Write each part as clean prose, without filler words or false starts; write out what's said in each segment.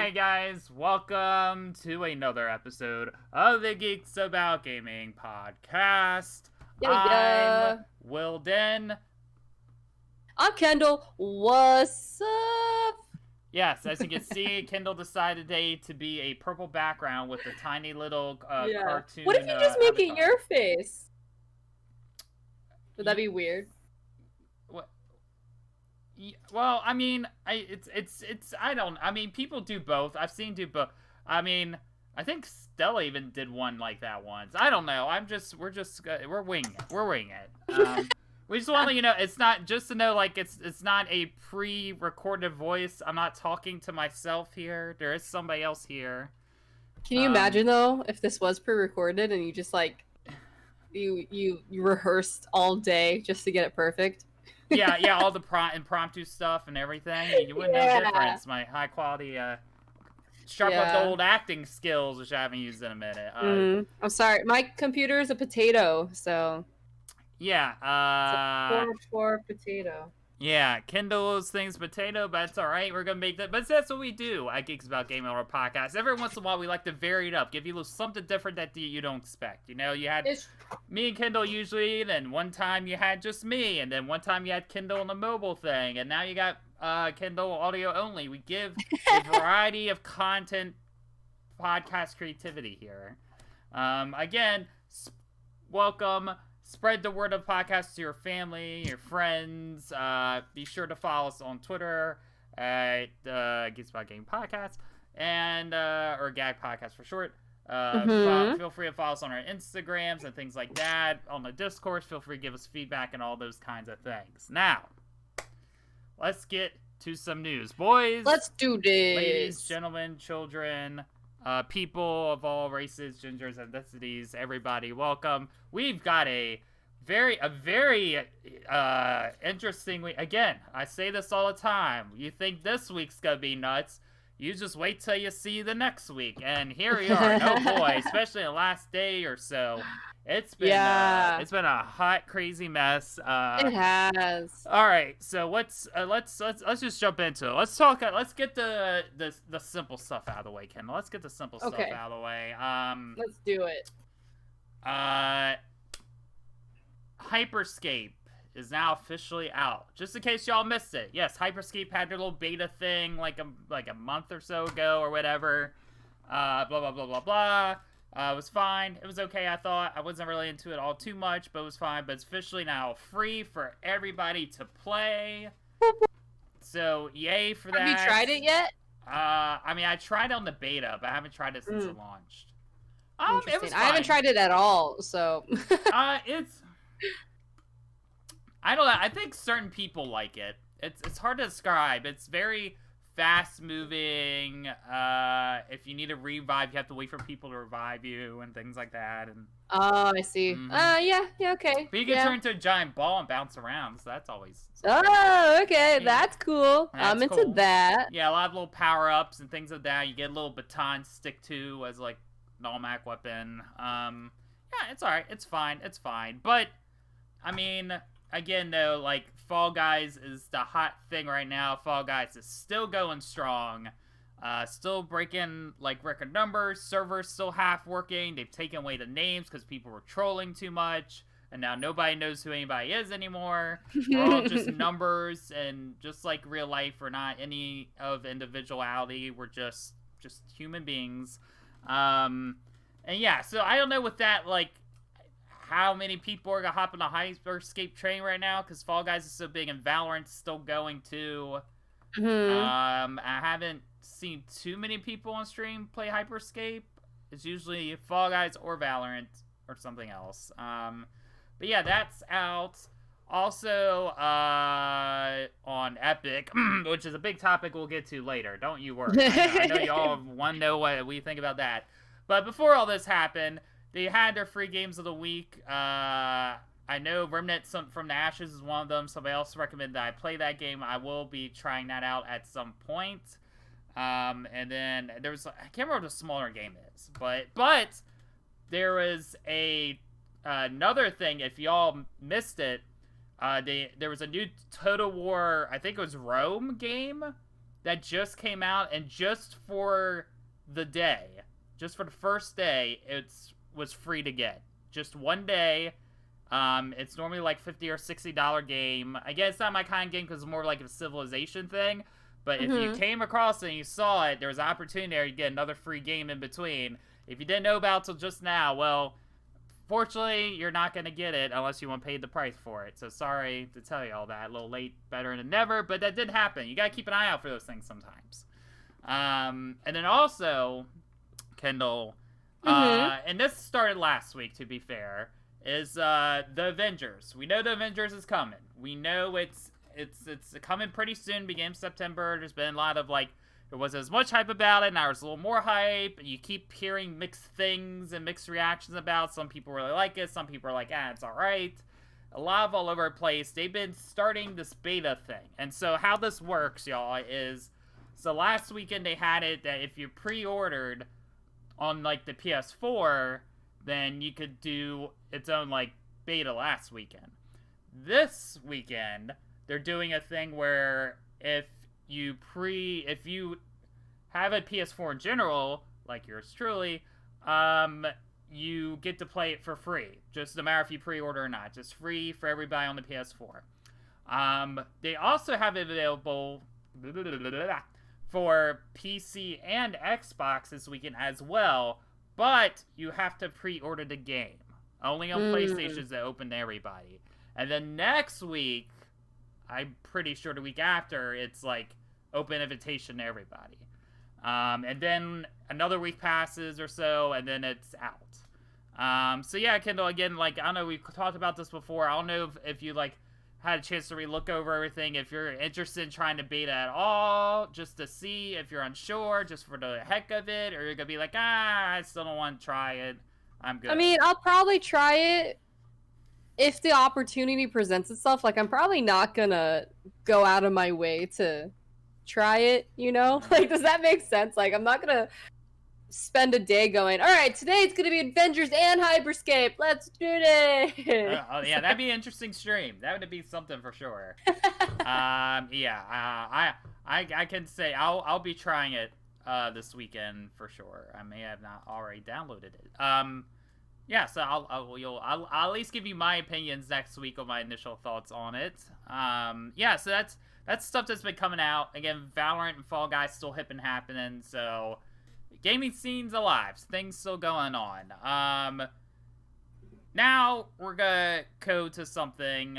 Alright guys, welcome to another episode of the Geeks About Gaming podcast. I'm Yeah. Wilden. I'm Kendall. What's up? Yes, as you can see, Kendall decided today to be a purple background with a tiny little cartoon. What if you just make it avatar. your face? Would that be weird? What? Well, I mean, I mean, people do both. I've seen do both. I mean, I think Stella even did one like that once. I don't know. We're winging it. We're winging it. We just want to let you know, it's not, just to know, like, it's not a pre-recorded voice. I'm not talking to myself here. There is somebody else here. Can you imagine, though, if this was pre-recorded and you just, like, you rehearsed all day just to get it perfect? Yeah, all the impromptu stuff and everything. You wouldn't know the difference. My high-quality, sharp up the old acting skills, which I haven't used in a minute. I'm sorry. My computer is a potato, so... Yeah, it's a 4 potato. Yeah, Kindle's thing's potato, but it's alright. We're gonna make that. But that's what we do at Geeks About Gaming on our podcast. Every once in a while, we like to vary it up, give you a little something different that you don't expect. You know, you had me and Kindle usually, then one time you had just me, and then one time you had Kindle on the mobile thing, and now you got Kindle audio only. We give a variety of content, podcast creativity here. Again, welcome. Spread the word of podcasts to your family, your friends. Be sure to follow us on Twitter at Geeks About Game Podcast and or GAG Podcast for short. Feel free to follow us on our Instagrams and things like that. On the Discord, feel free to give us feedback and all those kinds of things. Now, let's get to some news, boys. Let's do this, ladies, gentlemen, children. People of all races, genders, ethnicities, everybody, welcome. We've got a very interesting week. Again, I say this all the time. You think this week's gonna be nuts, you just wait till you see the next week. And here we are. Oh boy, especially the last day or so. It's been a hot, crazy mess. It has. All right, so let's just jump into it. Let's talk. Let's get the simple stuff out of the way, Kendall. Let's get the simple stuff out of the way. Let's do it. Hyperscape is now officially out. Just in case y'all missed it, yes, Hyperscape had their little beta thing like a month or so ago or whatever. Blah blah blah blah blah. It was fine. It was okay, I thought. I wasn't really into it all too much, but it was fine. But it's officially now free for everybody to play. So, yay for that. Have you tried it yet? I mean, I tried it on the beta, but I haven't tried it since it launched. It was fine. I haven't tried it at all, so... it's... I don't know. I think certain people like it. It's hard to describe. It's very... fast-moving. If you need a revive, you have to wait for people to revive you and things like that. And oh, I see. Yeah, okay. But you can turn into a giant ball and bounce around, so that's always. Oh, okay, that's cool. I'm into that. Yeah, a lot of little power-ups and things like that. You get a little baton stick to as like an automatic weapon. Yeah, it's alright. It's fine. It's fine. But I mean, again, though, like, Fall Guys is the hot thing right now. Fall Guys is still going strong. Still breaking, like, record numbers. Servers still half working. They've taken away the names because people were trolling too much. And now nobody knows who anybody is anymore. We're all just numbers. And just like real life, we're not any of individuality. We're just human beings. And yeah, so I don't know with that, like, how many people are gonna hop on the Hyperscape train right now because Fall Guys is so big and Valorant's still going too. I haven't seen too many people on stream play Hyperscape. It's usually Fall Guys or Valorant or something else. But yeah, that's out. Also, on Epic, which is a big topic we'll get to later. Don't you worry. I know y'all want to know what we think about that. But before all this happened, they had their free games of the week. I know Remnant from the Ashes is one of them. Somebody else recommended that I play that game. I will be trying that out at some point. And then there was, I can't remember what the smaller game is, but there was another thing. If y'all missed it, there was a new Total War, I think it was Rome game that just came out, and just for the day, just for the first day, was free to get. Just one day. It's normally like $50 or $60 game. I guess it's not my kind of game because it's more like a Civilization thing. But if you came across it and you saw it, there was an opportunity there to get another free game in between. If you didn't know about it till just now, well, fortunately, you're not going to get it unless you want to pay the price for it. So sorry to tell you all that. A little late, better than never, but that did happen. You got to keep an eye out for those things sometimes. And then also, Kendall, and this started last week, to be fair, is the Avengers. We know the Avengers is coming. We know it's coming pretty soon, beginning of September. There's been a lot of, like, there wasn't as much hype about it, now there's a little more hype. You keep hearing mixed things and mixed reactions about it. Some people really like it, some people are like, it's alright. A lot of all over the place. They've been starting this beta thing. And so how this works, y'all, is, so last weekend they had it that if you pre-ordered on, like, the PS4, then you could do its own, like, beta last weekend. This weekend, they're doing a thing where if you have a PS4 in general, like yours truly, you get to play it for free. Just no matter if you pre-order or not. Just free for everybody on the PS4. They also have it available for PC and Xbox this weekend as well, but you have to pre-order the game. Only on PlayStation's that open to everybody. And then next week, I'm pretty sure the week after, it's like open invitation to everybody. And then another week passes or so, and then it's out. So yeah, Kendall, again, like, I don't know, we've talked about this before. I don't know if you, like, had a chance to relook over everything. If you're interested in trying to beta at all, just to see if you're unsure, just for the heck of it, or you're gonna be like, I still don't want to try it. I'm good. I mean, I'll probably try it if the opportunity presents itself. Like, I'm probably not gonna go out of my way to try it, you know? Like, does that make sense? Like, I'm not gonna spend a day going, all right, today it's gonna be Avengers and Hyperscape, let's do it. Yeah, that'd be an interesting stream. That would be something for sure. I can say I'll be trying it this weekend for sure. I may have not already downloaded it. Yeah, so I'll at least give you my opinions next week on my initial thoughts on it. Yeah, so that's stuff that's been coming out. Again, Valorant and Fall Guys still hip and happening, so gaming scene's alive. Things still going on. Now we're gonna go to something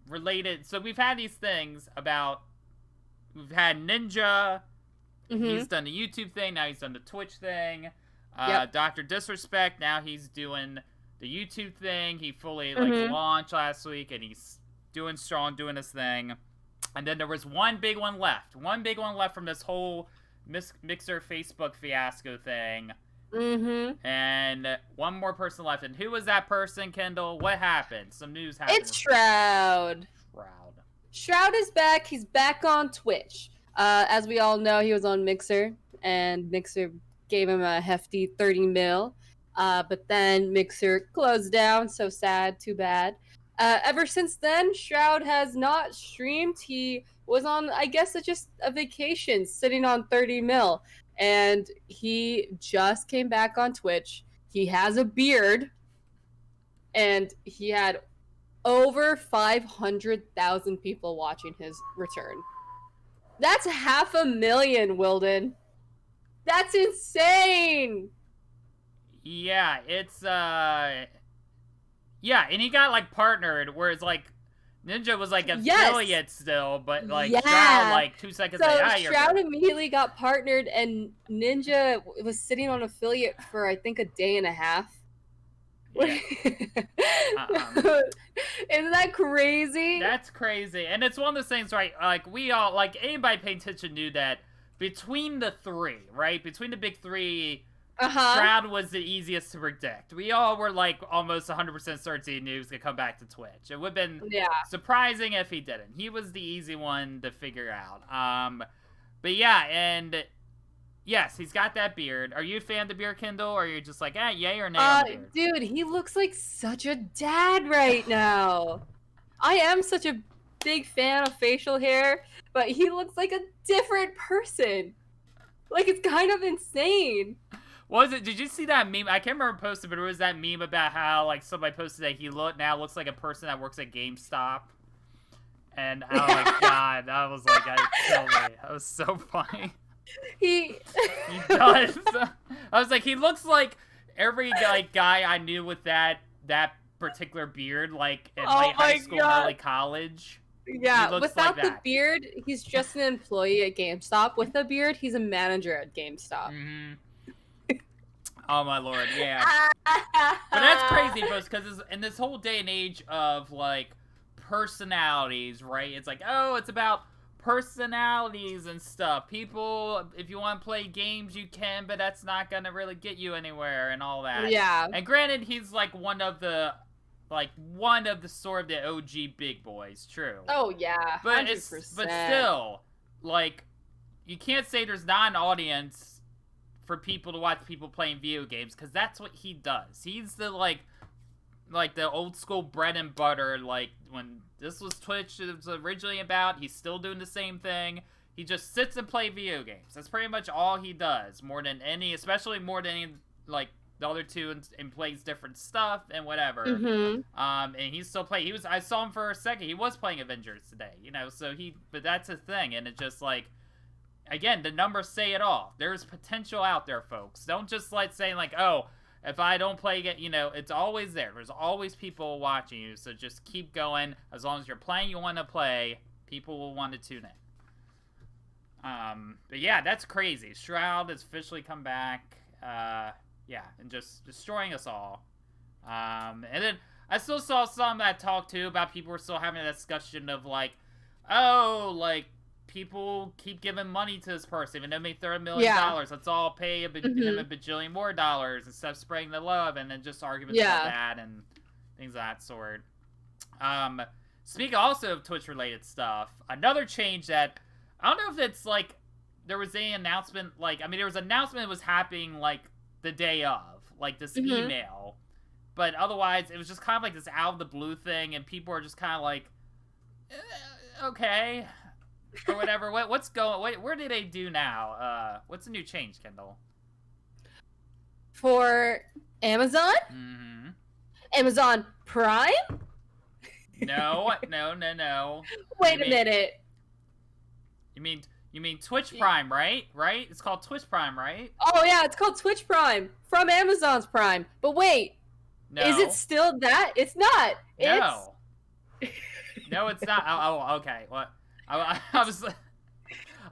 related. So we've had these things about. We've had Ninja. He's done the YouTube thing. Now he's done the Twitch thing. Dr. Disrespect. Now he's doing the YouTube thing. He fully launched last week, and he's doing strong, doing his thing. And then there was one big one left. One big one left from this whole Mixer Facebook fiasco thing. And one more person left. And who was that person, Kendall? What happened? Some news happened. It's Shroud. Shroud is back. He's back on Twitch. As we all know, he was on Mixer, and Mixer gave him a hefty 30 mil. But then Mixer closed down. So sad. Too bad. Ever since then, Shroud has not streamed. He was on, I guess, it's just a vacation, sitting on 30 mil. And he just came back on Twitch. He has a beard. And he had over 500,000 people watching his return. That's 500,000, Wilden. That's insane! Yeah, it's, yeah, and he got, like, partnered, whereas, like, Ninja was, like, affiliate still, but, like, Shroud, like, 2 seconds later, Shroud immediately got partnered, and Ninja was sitting on affiliate for, I think, a day and a half. Yeah. Isn't that crazy? That's crazy. And it's one of those things, right, like, we all, like, anybody paying attention knew that between the three, right, between the big three, Shroud was the easiest to predict. We all were, like, almost 100% certain he was going to come back to Twitch. It would have been surprising if he didn't. He was the easy one to figure out. But yeah, and yes, he's got that beard. Are you a fan of the beard, Kendall, or are you just like, yay or nay on the beard? Dude, he looks like such a dad right now. I am such a big fan of facial hair, but he looks like a different person. Like, it's kind of insane. Was it? Did you see that meme? I can't remember who posted, but it was that meme about how like somebody posted that he now looks like a person that works at GameStop. And oh my god, I was like, I killed me. That was so funny. He does. I was like, he looks like every guy I knew with that particular beard, like in late high school, early college. Yeah, without the beard, he's just an employee at GameStop. With the beard, he's a manager at GameStop. Mm-hmm. Oh my lord, yeah. But that's crazy, folks, because in this whole day and age of like personalities, right? It's like, oh, it's about personalities and stuff. People, if you want to play games, you can, but that's not gonna really get you anywhere and all that. Yeah. And granted, he's like one of the sort of the OG big boys. True. Oh yeah. 100%. But still, like, you can't say there's not an audience for people to watch people playing video games, because that's what he does. He's the like the old school bread and butter. Like when this was Twitch, it was originally about. He's still doing the same thing. He just sits and plays video games. That's pretty much all he does. More than any, especially more than any, like the other two, and plays different stuff and whatever. Mm-hmm. And he's still playing. I saw him for a second. He was playing Avengers today. So but that's his thing, and it's just like. Again, the numbers say it all. There's potential out there, folks. Don't just like saying like, oh, if I don't play it, it's always there. There's always people watching you, so just keep going. As long as you're playing you want to play, people will want to tune in. But yeah, that's crazy. Shroud has officially come back. Yeah, and just destroying us all. And then I still saw some that talked too about people were still having a discussion of like, oh, like, people keep giving money to this person, even though they make $30 million. Let's all pay him a bajillion more dollars instead of spreading the love, and then just arguments about that and things of that sort. Speaking also of Twitch-related stuff, another change that I don't know if it's like there was any announcement. Like, I mean, there was an announcement that was happening like the day of, like this email, but otherwise it was just kind of like this out of the blue thing, and people are just kind of like, okay. Or whatever. What's going? Where do they do now? What's the new change, Kendall? For Amazon? Mm-hmm. Amazon Prime? No. Wait a minute. You mean Twitch Prime, right? Right? It's called Twitch Prime, right? Oh yeah, it's called Twitch Prime from Amazon's Prime. But wait, no. Is it still that? It's not. No. No, it's not. Oh, okay. What? I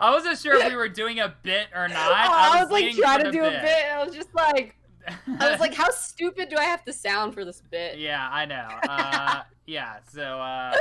wasn't sure if we were doing a bit or not. I was like trying to do a bit. I was just like, how stupid do I have to sound for this bit? Yeah, I know. Yeah. So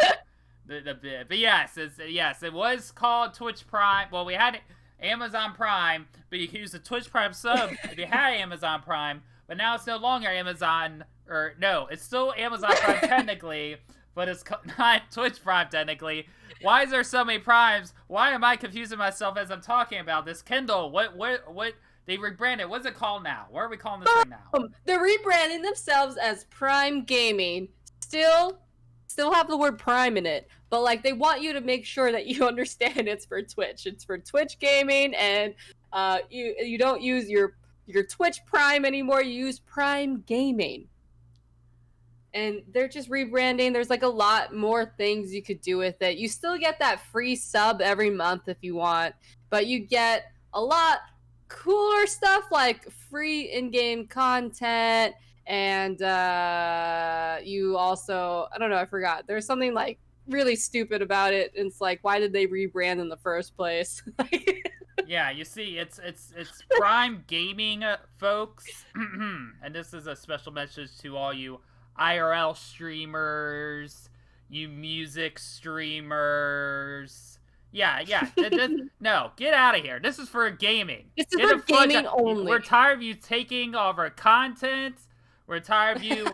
the bit, but yes, it was called Twitch Prime. Well, we had Amazon Prime, but you could use the Twitch Prime sub if you had Amazon Prime. But now it's no longer Amazon, or no, it's still Amazon Prime technically. But it's not Twitch Prime, technically. Why is there so many Primes? Why am I confusing myself as I'm talking about this? Kendall, what, they rebranded. What's it called now? What are we calling this thing now? They're rebranding themselves as Prime Gaming. Still have the word Prime in it. But, like, they want you to make sure that you understand it's for Twitch. It's for Twitch Gaming, and you don't use your Twitch Prime anymore. You use Prime Gaming. And they're just rebranding. There's like a lot more things you could do with it. You still get that free sub every month if you want, but you get a lot cooler stuff like free in-game content, and you also, I don't know, I forgot. There's something like really stupid about it. It's like, why did they rebrand in the first place? Yeah, you see, it's Prime Gaming, folks. And this is a special message to all you IRL streamers, you music streamers. Yeah. No, get out of here. This is for gaming. This is for gaming only. We're tired of you taking all of our content. We're tired of you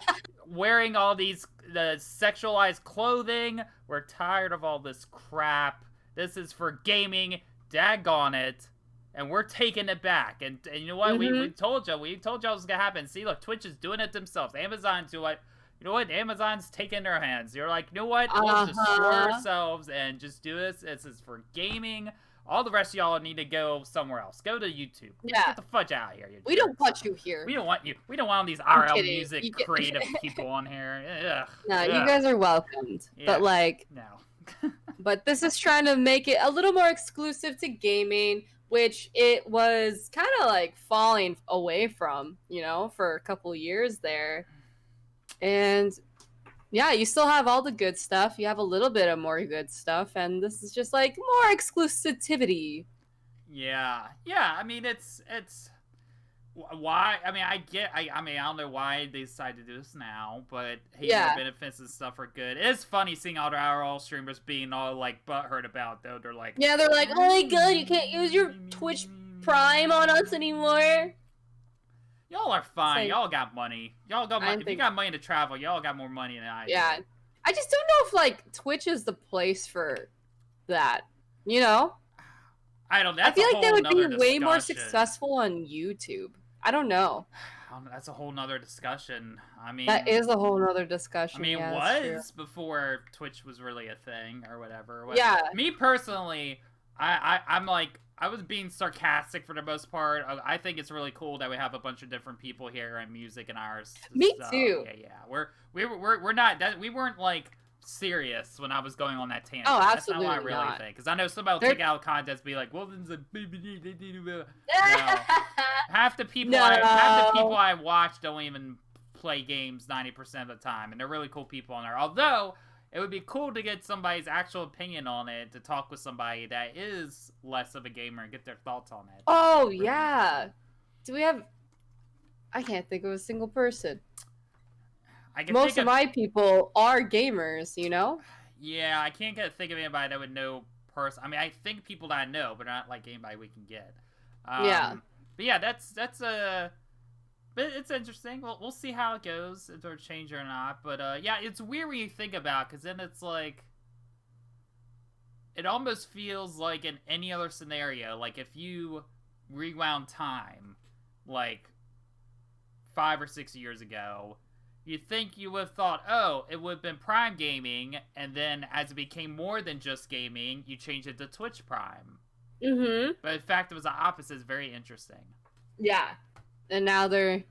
wearing all the sexualized clothing. We're tired of all this crap. This is for gaming. Daggone it. And we're taking it back. And you know what? We told you. We told you it was going to happen. See, look, Twitch is doing it themselves. Amazon's doing it. you know what? Amazon's taking their hands. You're like, you know what? We'll destroy ourselves and just do this. This is for gaming. All the rest of y'all need to go somewhere else. Go to YouTube. Yeah. Get the fudge out of here. We don't want you here. We don't want you. We don't want these RL music creative people on here. Ugh. No, Ugh. you guys are welcomed. Yeah. But like, no. But this is trying to make it a little more exclusive to gaming, which it was kind of like falling away from, for a couple years there. And yeah, you still have all the good stuff. You have a little bit of more good stuff, and this is just like more exclusivity. Yeah. I mean, it's why. I mean, I don't know why they decided to do this now, but hey, the benefits and stuff are good. It's funny seeing all the RL streamers being all like butthurt about though. They're like, they're like, oh my god, you can't use your Twitch Prime on us anymore. Y'all are fine. Y'all got money. Y'all got money. If you got money to travel, y'all got more money than I do. Yeah. I just don't know if, like, Twitch is the place for that. I don't know. I feel like they would be way more successful on YouTube. I don't know. That's a whole nother discussion. I mean... That is a whole nother discussion. I mean, yeah, it was before Twitch was really a thing or whatever. Yeah. Me personally, I'm like... I was being sarcastic for the most part. I think it's really cool that we have a bunch of different people here and music and ours. Me too. Yeah. We're not we weren't like serious when I was going on that tangent. Oh, absolutely. That's not what I really think. Because I know somebody will take out content and be like, "Well, this is a no. Half the people I watch don't even play games 90% of the time, and they're really cool people on there. Although it would be cool to get somebody's actual opinion on it, to talk with somebody that is less of a gamer and get their thoughts on it. Oh, yeah. Do we have... I can't think of a single person. Most of my people are gamers, Yeah, I can't think of anybody that would know person. I mean, I think people that I know, but not like anybody we can get. Yeah. But yeah, that's a... But it's interesting. We'll see how it goes, if it'll change or not. But yeah, it's weird when you think about, because then it's like, it almost feels like in any other scenario, like if you rewound time, like 5 or 6 years ago, you think you would have thought, oh, it would have been Prime Gaming, and then as it became more than just gaming, you changed it to Twitch Prime. Mm-hmm. But in fact, it was the opposite. It's very interesting. Yeah. And now they're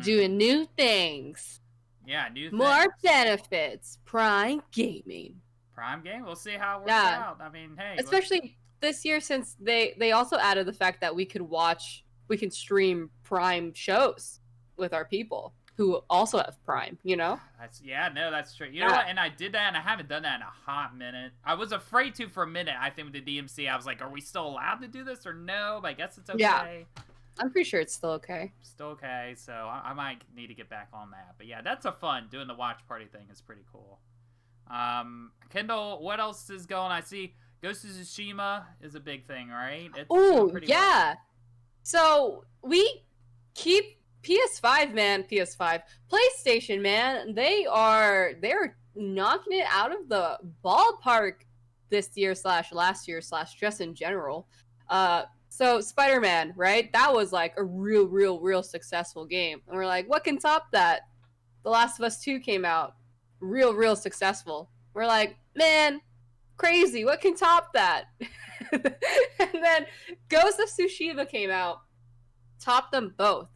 doing new things. Yeah, new things. More benefits. Prime Gaming. Prime Game? We'll see how it works out. I mean, hey. Especially this year, since they also added the fact that we can stream Prime shows with our people who also have Prime, That's true. You know what? And I did that, and I haven't done that in a hot minute. I was afraid to for a minute, I think, with the DMC. I was like, are we still allowed to do this or no? But I guess it's okay. Yeah. I'm pretty sure it's still okay. Still okay, so I might need to get back on that. But yeah, that's a fun. Doing the watch party thing is pretty cool. Kendall, what else is going? I see Ghost of Tsushima is a big thing, right? Oh, yeah. Well. So we keep PS5, man. PS5. PlayStation, man. They're knocking it out of the ballpark this year / last year / just in general. So Spider-Man, right? That was like a real successful game. And we're like, what can top that? The Last of Us 2 came out. Real successful. We're like, man, crazy. What can top that? And then Ghost of Tsushima came out. Topped them both.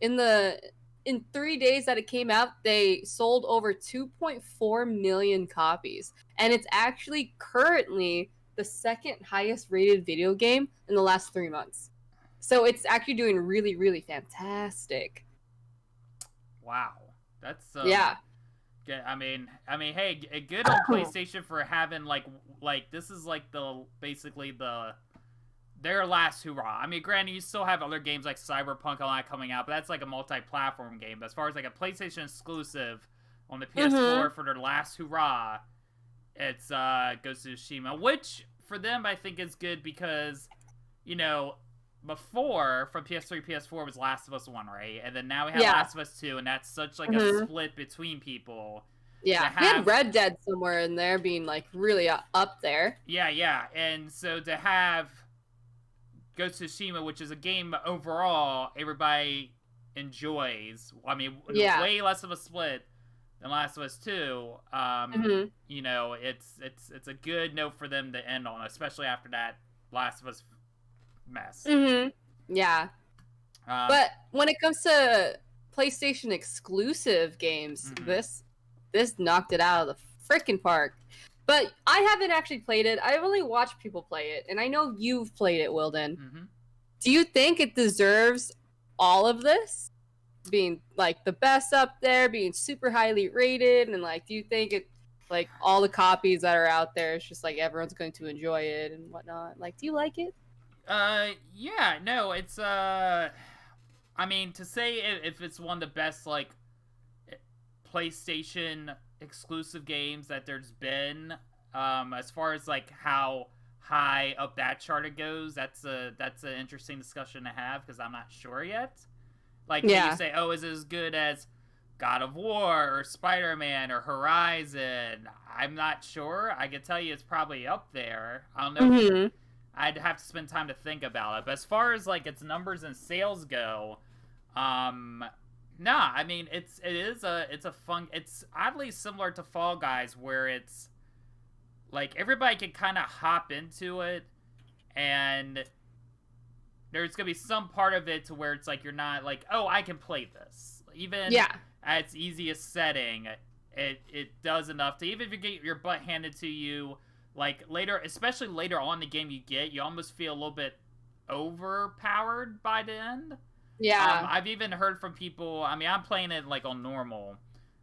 In 3 days that it came out, they sold over 2.4 million copies. And it's actually currently the second highest rated video game in the last 3 months. So it's actually doing really fantastic. Wow. That's yeah. I mean, hey, good on PlayStation for having like this is like basically their last hurrah. I mean, granted, you still have other games like Cyberpunk a lot coming out, but that's like a multi-platform game. But as far as like a PlayStation exclusive on the PS4 for their last hurrah, it's Ghost of Tsushima, which for them I think is good because, before from PS3, PS4 was Last of Us 1, right? And then now we have Last of Us 2, and that's such like a split between people. Yeah, we had Red Dead somewhere in there being like really up there. Yeah, and so to have Ghost of Tsushima, which is a game overall everybody enjoys, I mean, way less of a split. than Last of Us 2, you know, it's a good note for them to end on, especially after that Last of Us mess. Yeah. But when it comes to PlayStation exclusive games, this knocked it out of the freaking park. But I haven't actually played it. I've only watched people play it, and I know you've played it, Wilden. Do you think it deserves all of this? Being like the best up there, being super highly rated, and like, do you think it, like, all the copies that are out there, it's just like everyone's going to enjoy it and whatnot? Like, do you like it? Yeah, no, it's I mean, to say if it's one of the best like PlayStation exclusive games that there's been, as far as like how high up that chart it goes, that's an interesting discussion to have because I'm not sure yet. Like, can you say, oh, is it as good as God of War or Spider-Man or Horizon? I'm not sure. I can tell you it's probably up there. I don't know. I'd have to spend time to think about it. But as far as like its numbers and sales go, nah, I mean it's a fun, it's oddly similar to Fall Guys where it's like everybody can kind of hop into it, and there's gonna be some part of it to where it's like you're not like, oh, I can play this. Even at its easiest setting, it does enough to, even if you get your butt handed to you, like later, especially later on in the game you almost feel a little bit overpowered by the end. Yeah. I've even heard from people, I mean, I'm playing it like on normal,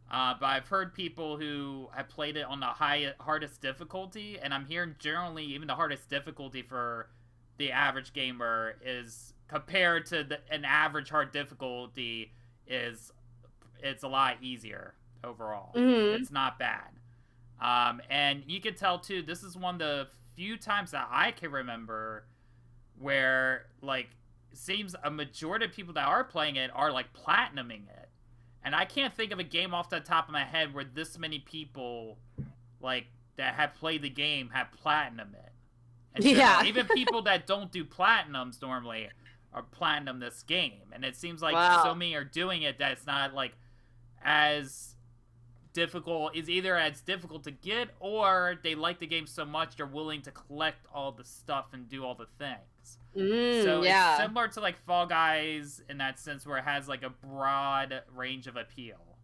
but I've heard people who have played it on the hardest difficulty, and I'm hearing generally even the hardest difficulty for the average gamer is, compared to an average hard difficulty, it's a lot easier overall. It's not bad. And you can tell too, this is one of the few times that I can remember where like it seems a majority of people that are playing it are like platinuming it. And I can't think of a game off the top of my head where this many people like that have played the game have platinum it. And so even people that don't do platinums normally are platinum this game. And it seems like so many are doing it that it's not like as difficult, is either as difficult to get, or they like the game so much they're willing to collect all the stuff and do all the things. So it's similar to like Fall Guys in that sense, where it has like a broad range of appeal.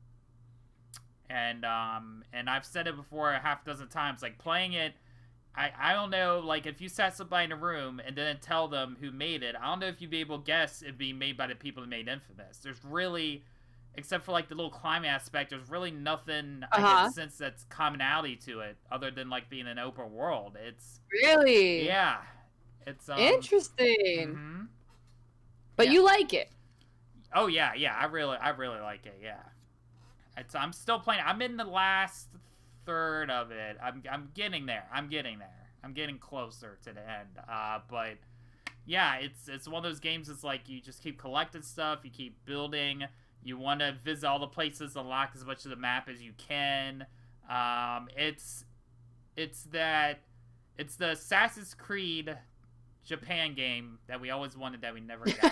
And I've said it before a half dozen times, like playing it, I don't know, like if you sat somebody in a room and didn't tell them who made it, I don't know if you'd be able to guess it'd be made by the people who made Infamous. There's really, except for like the little climbing aspect, there's really nothing I get the sense that's commonality to it, other than like being an open world. It's really, it's interesting. But you like it? Oh yeah, I really like it. Yeah, I'm still playing. I'm in the last third of it. I'm getting there. I'm getting closer to the end. But yeah, it's one of those games. It's like you just keep collecting stuff. You keep building. You want to visit all the places, unlock as much of the map as you can. It's the Assassin's Creed Japan game that we always wanted that we never got.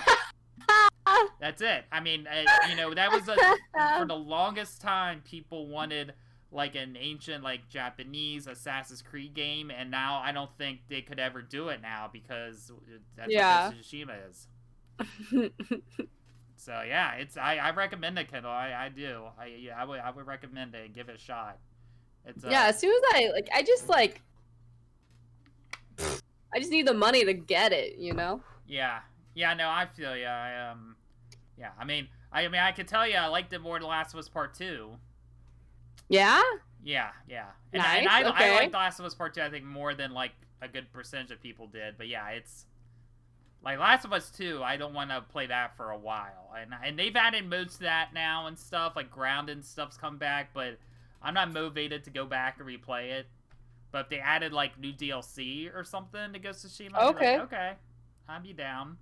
That's it. I mean, you know, that was for the longest time people wanted like an ancient like Japanese Assassin's Creed game, and now I don't think they could ever do it now because that's what Tsushima is. So yeah, I recommend it, Kendall. I do. I would recommend it. Give it a shot. It's as soon as I just need the money to get it, you know? Yeah. No, I feel you. Yeah. I mean, I could tell you I liked it more than Last of Us Part 2. Yeah. Yeah. And, nice. I like The Last of Us Part 2. I think more than like a good percentage of people did. But yeah, it's like Last of Us 2. I don't want to play that for a while. And they've added modes to that now and stuff, like grounded stuff's come back. But I'm not motivated to go back and replay it. But if they added like new DLC or something to Ghost of Tsushima, okay, I'd be down.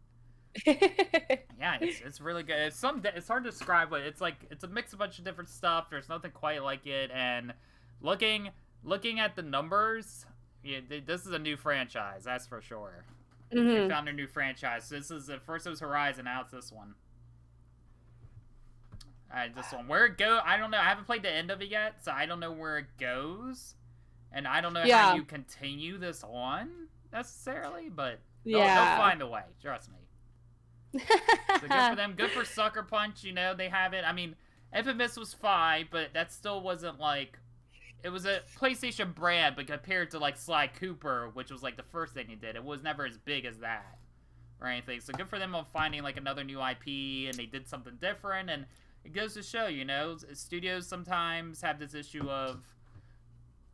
Yeah, it's really good. It's hard to describe, but it's like it's a mix of a bunch of different stuff. There's nothing quite like it, and looking at the numbers, this is a new franchise, that's for sure. They found a new franchise. This is first it was Horizon, now it's this one. I just want where it go. I don't know. I haven't played the end of it yet, so I don't know where it goes, and I don't know how you continue this on necessarily. But they'll find a way. Trust me. So good for them. Good for Sucker Punch. You know, they have it. I mean, Infamous was fine, but that still wasn't like. It was a PlayStation brand, but compared to like Sly Cooper, which was like the first thing he did, it was never as big as that or anything. So good for them on finding like another new IP, and they did something different. And it goes to show, you know, studios sometimes have this issue of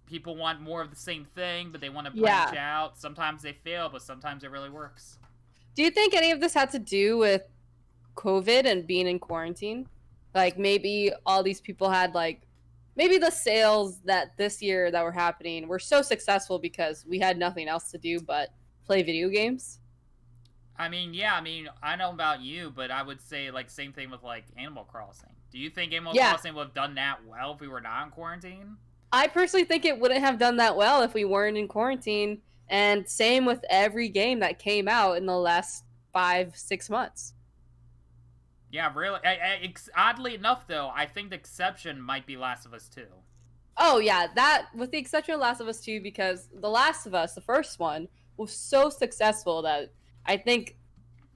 people want more of the same thing, but they want to branch out. Sometimes they fail, but sometimes it really works. Do you think any of this had to do with COVID and being in quarantine? Like maybe all these people had like, maybe the sales that this year that were happening were so successful because we had nothing else to do but play video games? I mean, yeah, I mean, I don't know about you, but I would say like same thing with like Animal Crossing. Do you think Animal Crossing would have done that well if we were not in quarantine? I personally think it wouldn't have done that well if we weren't in quarantine. And same with every game that came out in the last 5-6 months. Yeah, really. Oddly enough, though, I think the exception might be Last of Us 2. Oh, yeah, that, with the exception of Last of Us 2, because The Last of Us, the first one, was so successful that I think,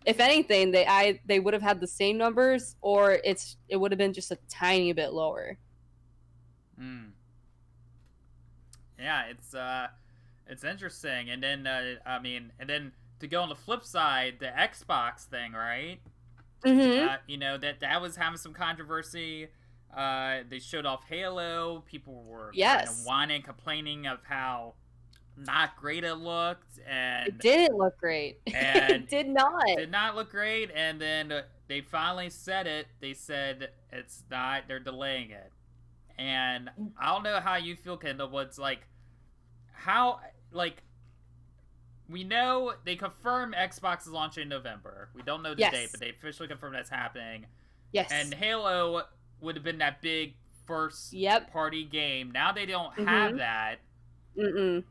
if anything, they would have had the same numbers, or it would have been just a tiny bit lower. Yeah, it's interesting. And then, I mean, and then to go on the flip side, the Xbox thing, right? Mm-hmm. You know, that was having some controversy. They showed off Halo. People were kind of whining, complaining of how not great it looked, and it didn't look great. It did not look great. And then they finally said it. They said it's not. They're delaying it. And I don't know how you feel, Kendall, but it's like how like. We know they confirmed Xbox is launching in November. We don't know the date, but they officially confirmed that's happening. Yes. And Halo would have been that big first party game. Now they don't have that.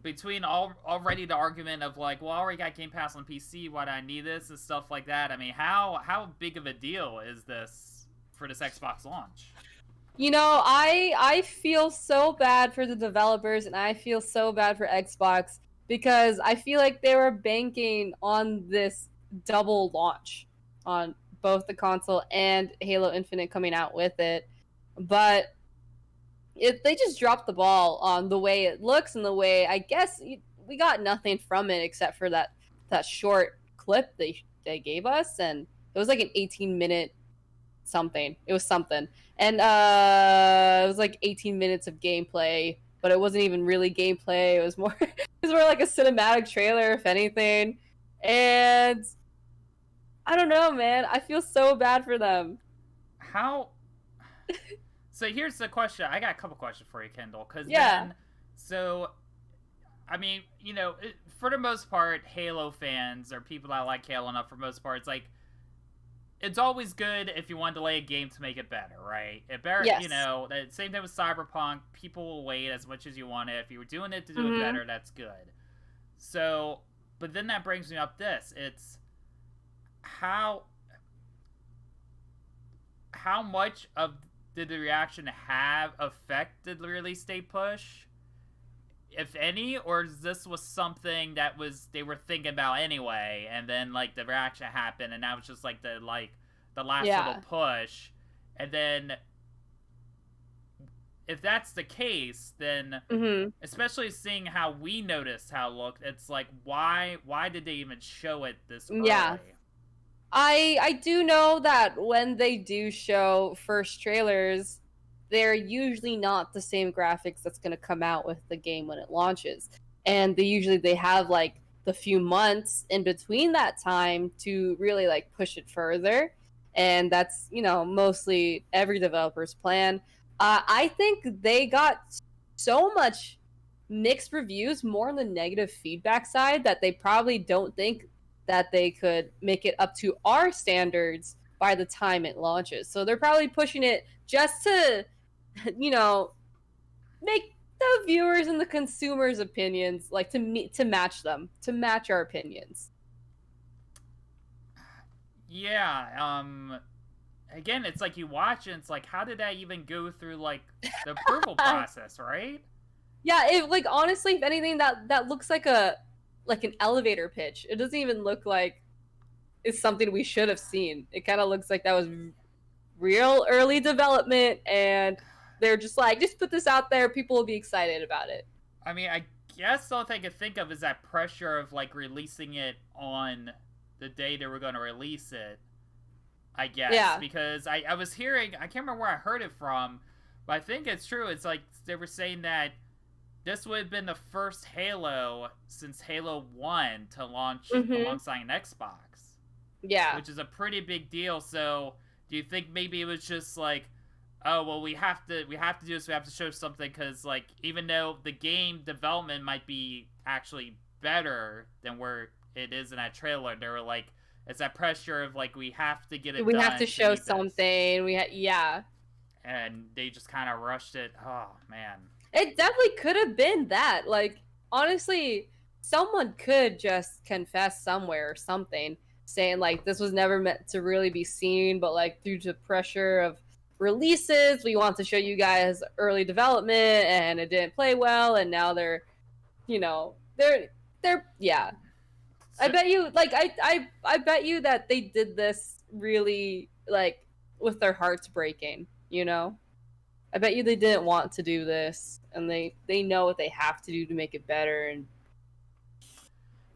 Between already the argument of like, well, I already got Game Pass on PC. Why do I need this and stuff like that? I mean, how big of a deal is this for this Xbox launch? You know, I feel so bad for the developers, and I feel so bad for Xbox. Because I feel like they were banking on this double launch on both the console and Halo Infinite coming out with it. But they just dropped the ball on the way it looks and the way, I guess, we got nothing from it except for that short clip they gave us. And it was like an 18-minute something. It was something. And it was like 18 minutes of gameplay. But it wasn't even really gameplay. It was more like a cinematic trailer, if anything. And I don't know, man. I feel so bad for them. How? So here's the question. I got a couple questions for you, Kendall. I mean, you know, for the most part, Halo fans or people that like Halo enough, for the most part, it's like, it's always good if you want to delay a game to make it better, right? It better, you know, the same thing with Cyberpunk. People will wait as much as you want it. If you were doing it to do it better, that's good. So, but then that brings me up this. It's how much did the reaction have affected the release date push? If any, or this was something that they were thinking about anyway, and then like the reaction happened, and that was just like the last little push, and then if that's the case, then especially seeing how we noticed how it looked, it's like why did they even show it this early? Yeah, I do know that when they do show first trailers, they're usually not the same graphics that's going to come out with the game when it launches. And they have like the few months in between that time to really like push it further. And that's, you know, mostly every developer's plan. I think they got so much mixed reviews, more on the negative feedback side, that they probably don't think that they could make it up to our standards by the time it launches. So they're probably pushing it just to, you know, make the viewers and the consumers' opinions like to match them, to match our opinions. Yeah, again, it's like you watch and it's like, how did that even go through like the approval process, right? Yeah, it like honestly, if anything, that looks like an elevator pitch. It doesn't even look like it's something we should have seen. It kind of looks like that was real early development, and they're just like, just put this out there, people will be excited about it. I mean, I guess the only thing I could think of is that pressure of like releasing it on the day they were going to release it. I guess. Yeah. Because I was hearing, I can't remember where I heard it from, but I think it's true. It's like they were saying that this would have been the first Halo since Halo 1 to launch alongside an Xbox. Yeah. Which is a pretty big deal. So, do you think maybe it was just like, oh, well, we have to do this, we have to show something, because, like, even though the game development might be actually better than where it is in that trailer, they were like, it's that pressure of, like, we have to get it we done. We have to show something. Yeah. And they just kind of rushed it. Oh, man. It definitely could have been that. Like, honestly, someone could just confess somewhere or something, saying, like, this was never meant to really be seen, but, like, due to pressure of releases, we want to show you guys early development, and it didn't play well, and now they're yeah. I bet you, like, I bet you that they did this really, like, with their hearts breaking, you know? I bet you they didn't want to do this, and they know what they have to do to make it better, and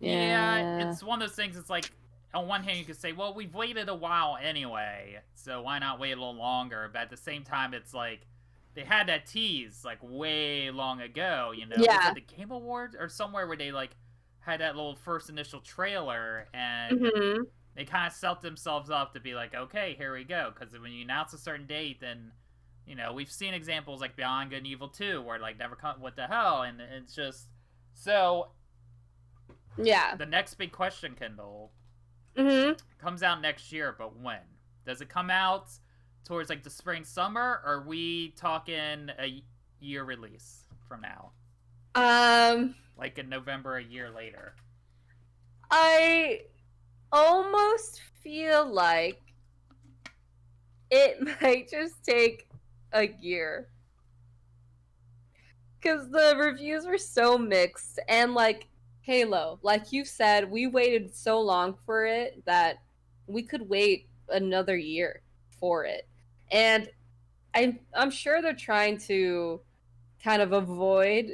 yeah, it's one of those things. It's like, on one hand you could say, well, we've waited a while anyway, so why not wait a little longer? But at the same time, it's like they had that tease like way long ago, you know? Yeah. Was it the Game Awards or somewhere where they like had that little first initial trailer, and they kind of set themselves up to be like, okay, here we go. Because when you announce a certain date, then, you know, we've seen examples like Beyond Good and Evil 2 where like never come, what the hell? And it's just so. Yeah. The next big question, Kendall, comes out next year, but when? Does it come out towards like the spring, summer, or are we talking a year release from now? Like in November, a year later. I almost feel like it might just take a year. Because the reviews were so mixed, and like Halo, like you said, we waited so long for it that we could wait another year for it. And I'm sure they're trying to kind of avoid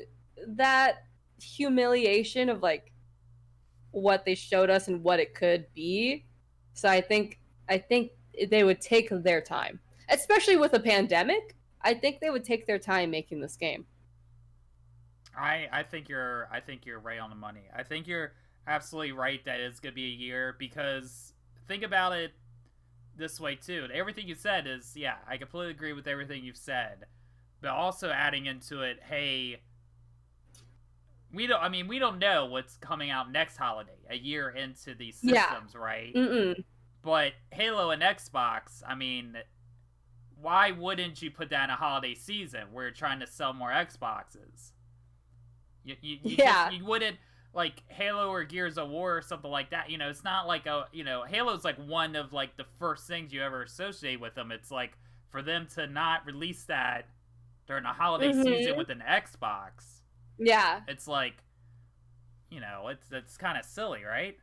that humiliation of like what they showed us and what it could be. So I think they would take their time, especially with a pandemic. I think they would take their time making this game. I think you're right on the money. I think you're absolutely right that it's gonna be a year, because think about it this way too. Everything you said is, yeah, I completely agree with everything you've said, but also adding into it, hey, we don't know what's coming out next holiday, a year into these systems, right? But Halo and Xbox, I mean, why wouldn't you put that in a holiday season where you're trying to sell more Xboxes? You wouldn't, like Halo or Gears of War or something like that. You know, it's not like Halo's like one of like the first things you ever associate with them. It's like for them to not release that during a holiday season with an Xbox. Yeah. It's like, it's kind of silly, right?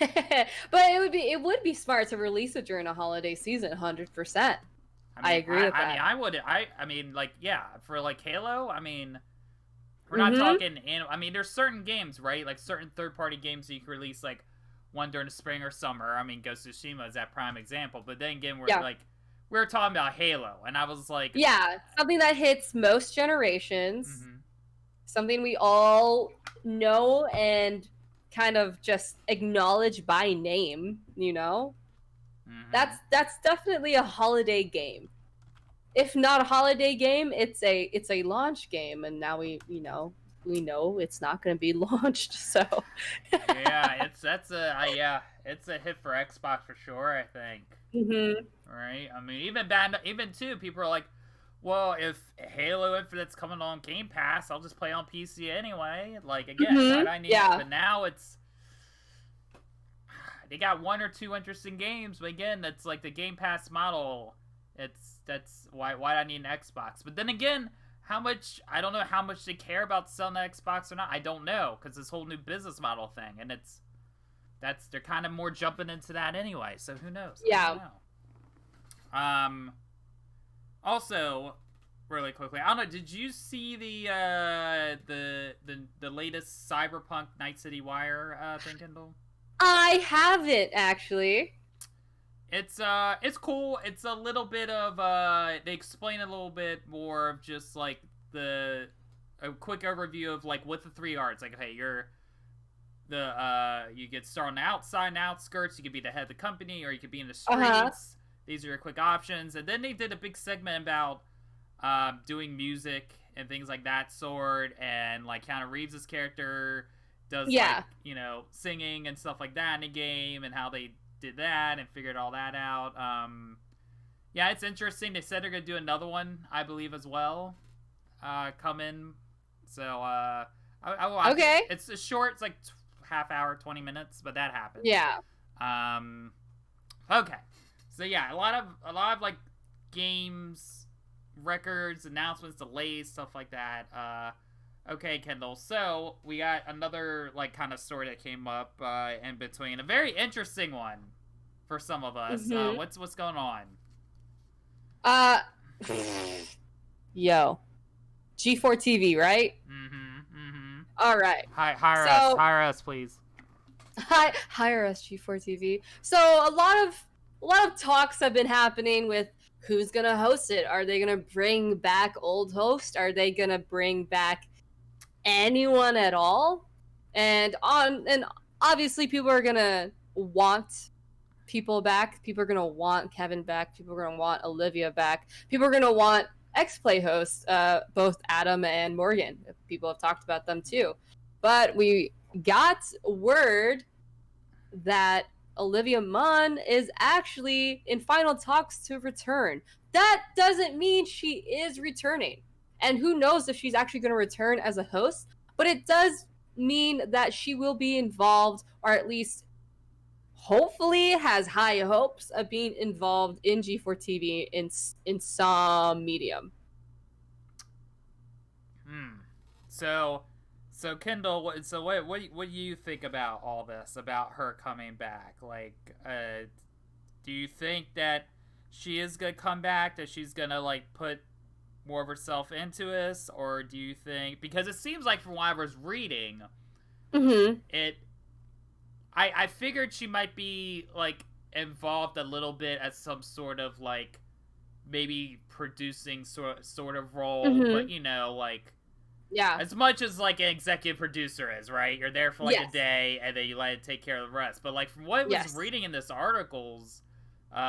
But it would be smart to release it during a holiday season, 100%. I agree with that. I mean, like, yeah, for like Halo, I mean, we're not talking, I mean, there's certain games, right? Like certain third-party games that you can release, like one during the spring or summer. I mean, Ghost of Tsushima is that prime example. But then again, we're talking about Halo, and I was like, yeah, something that hits most generations, something we all know and kind of just acknowledge by name. You know, that's definitely a holiday game. If not a holiday game, it's a launch game, and now we know it's not going to be launched. So yeah, it's a hit for Xbox for sure, I think. Right? I mean, even too, people are like, well, if Halo Infinite's coming on Game Pass, I'll just play on PC anyway. Like, again, I need it. But now they got one or two interesting games, but again, that's like the Game Pass model. That's why I need an Xbox. But then again, I don't know how much they care about selling the Xbox or not. I don't know, because this whole new business model thing, and they're kind of more jumping into that anyway. So who knows? Yeah. I don't know. Also, really quickly, I don't know. Did you see the latest Cyberpunk Night City Wire thing, Kendall? I haven't actually. It's cool. It's a little bit of they explain a little bit more of just like a quick overview of like what the three are. It's like, okay, you get started on the outside and outskirts. You could be the head of the company, or you could be in the streets. Uh-huh. These are your quick options. And then they did a big segment about doing music and things like that sort, and like Keanu Reeves' character does like, singing and stuff like that in the game, and how they did that and figured all that out. Yeah, it's interesting. They said they're gonna do another one, I believe, as well. Come in. So I watch Okay. it. It's short. It's like half hour, 20 minutes, but that happens. Yeah. Okay. So yeah, a lot of like games, records, announcements, delays, stuff like that. Okay, Kendall. So we got another like kind of story that came up in between. A very interesting one for some of us. Mm-hmm. What's going on? Yo, G4 TV, right? All right. Hire us, please. Hire us, G4 TV. So a lot of talks have been happening with who's gonna host it. Are they gonna bring back old hosts? Are they gonna bring back anyone at all? And obviously people are gonna want people back. People are gonna want Kevin back. People are gonna want Olivia back. People are gonna want X-Play hosts, both Adam and Morgan. People have talked about them too. But we got word that Olivia Munn is actually in final talks to return. That doesn't mean she is returning. And who knows if she's actually going to return as a host, but it does mean that she will be involved, or at least hopefully has high hopes of being involved in G4 TV in some medium. So Kendall, what do you think about all this, about her coming back? Like, do you think that she is gonna come back, that she's gonna like put more of herself into this, or do you think, because it seems like from what I was reading, I figured she might be like involved a little bit as some sort of like maybe producing sort of role, but like. Yeah. As much as like an executive producer is, right? You're there for like a day and then you let it take care of the rest. But like from what I was reading in this articles,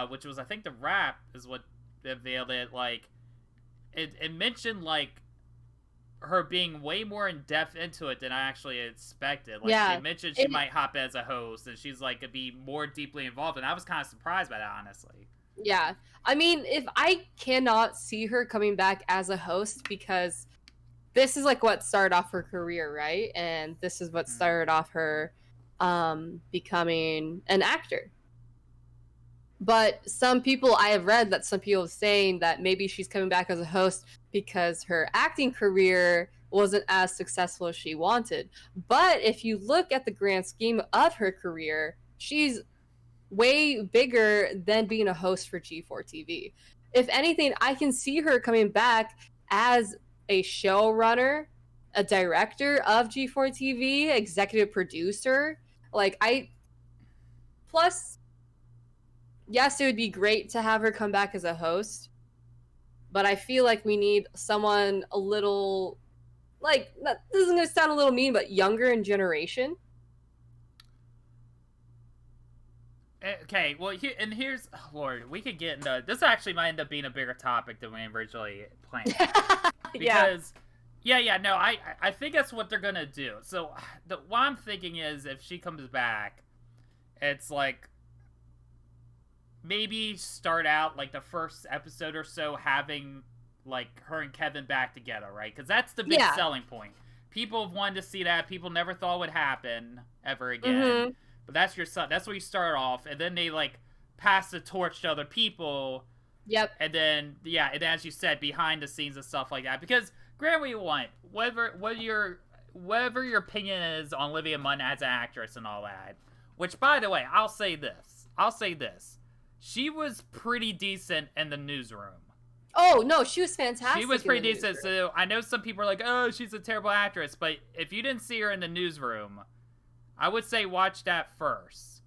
which was I think the Wrap is what unveiled it, like it mentioned like her being way more in depth into it than I actually expected. Like they mentioned she might hop in as a host and she's like gonna be more deeply involved, and I was kind of surprised by that, honestly. Yeah. I mean, if I cannot see her coming back as a host, because this is like what started off her career, right? And this is what started off her becoming an actor. But I have read that some people are saying that maybe she's coming back as a host because her acting career wasn't as successful as she wanted. But if you look at the grand scheme of her career, she's way bigger than being a host for G4 TV. If anything, I can see her coming back as a showrunner, a director of G4 TV, executive producer. Plus, yes, it would be great to have her come back as a host, but I feel like we need someone a little, this is going to sound a little mean, but younger in generation. Okay, well, here's, oh, Lord, we could get into, this actually might end up being a bigger topic than we originally planned. Because, no, I think that's what they're gonna do. So, what I'm thinking is, if she comes back, it's like, maybe start out, like, the first episode or so having, like, her and Kevin back together, right? Because that's the big selling point. People have wanted to see that. People never thought would happen ever again. but that's your son. That's where you start off, and then they like pass the torch to other people. Yep. And then and as you said, behind the scenes and stuff like that. Because grant what you want, whatever your opinion is on Olivia Munn as an actress and all that. Which, by the way, I'll say this. She was pretty decent in the newsroom. Oh, no, she was fantastic. She was pretty decent. So I know some people are like, oh, she's a terrible actress. But if you didn't see her in the newsroom, I would say watch that first.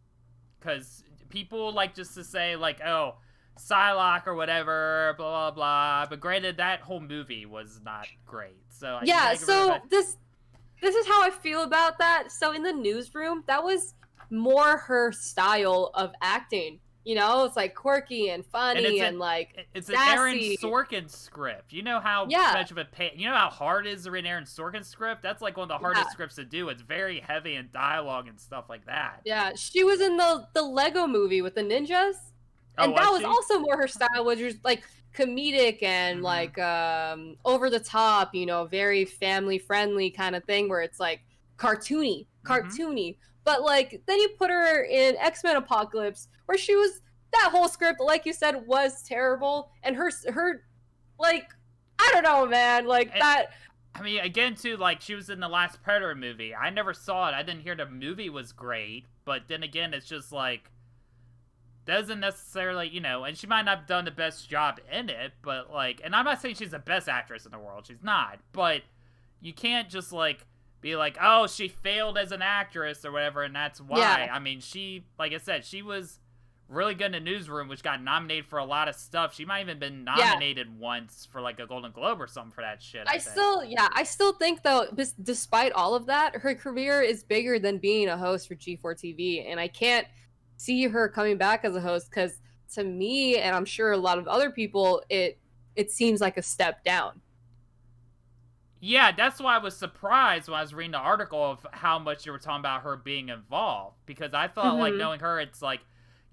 Because people like just to say, like, oh, Psylocke or whatever, blah, blah, blah. But granted, that whole movie was not great. So yeah, so this is how I feel about that. So in the newsroom, that was more her style of acting. You know, it's like quirky and funny and like it's sassy. An Aaron Sorkin script. You know how much of a you know how hard it is to read an Aaron Sorkin script? That's like one of the hardest scripts to do. It's very heavy in dialogue and stuff like that. Yeah, she was in the Lego movie with the ninjas. And that was also more her style, which was like comedic and like over the top, you know, very family friendly kind of thing where it's like cartoony. But like then you put her in X-Men Apocalypse where she was that whole script, like you said, was terrible. And her like I don't know, man, like that. I mean, again, too, like she was in the last Predator movie. I never saw it. I didn't hear the movie was great, but then again, it's just like doesn't necessarily, you know, and she might not have done the best job in it, but like, and I'm not saying she's the best actress in the world. She's not, but you can't just like be like, oh, she failed as an actress or whatever, and that's why. Yeah. I mean, she, like I said, she was really good in the newsroom, which got nominated for a lot of stuff. She might even been nominated once for like a Golden Globe or something for that shit. I still think though, despite all of that, her career is bigger than being a host for G4 TV, and I can't see her coming back as a host because to me, and I'm sure a lot of other people, it seems like a step down. Yeah, that's why I was surprised when I was reading the article of how much you were talking about her being involved. Because I thought, like, knowing her, it's like,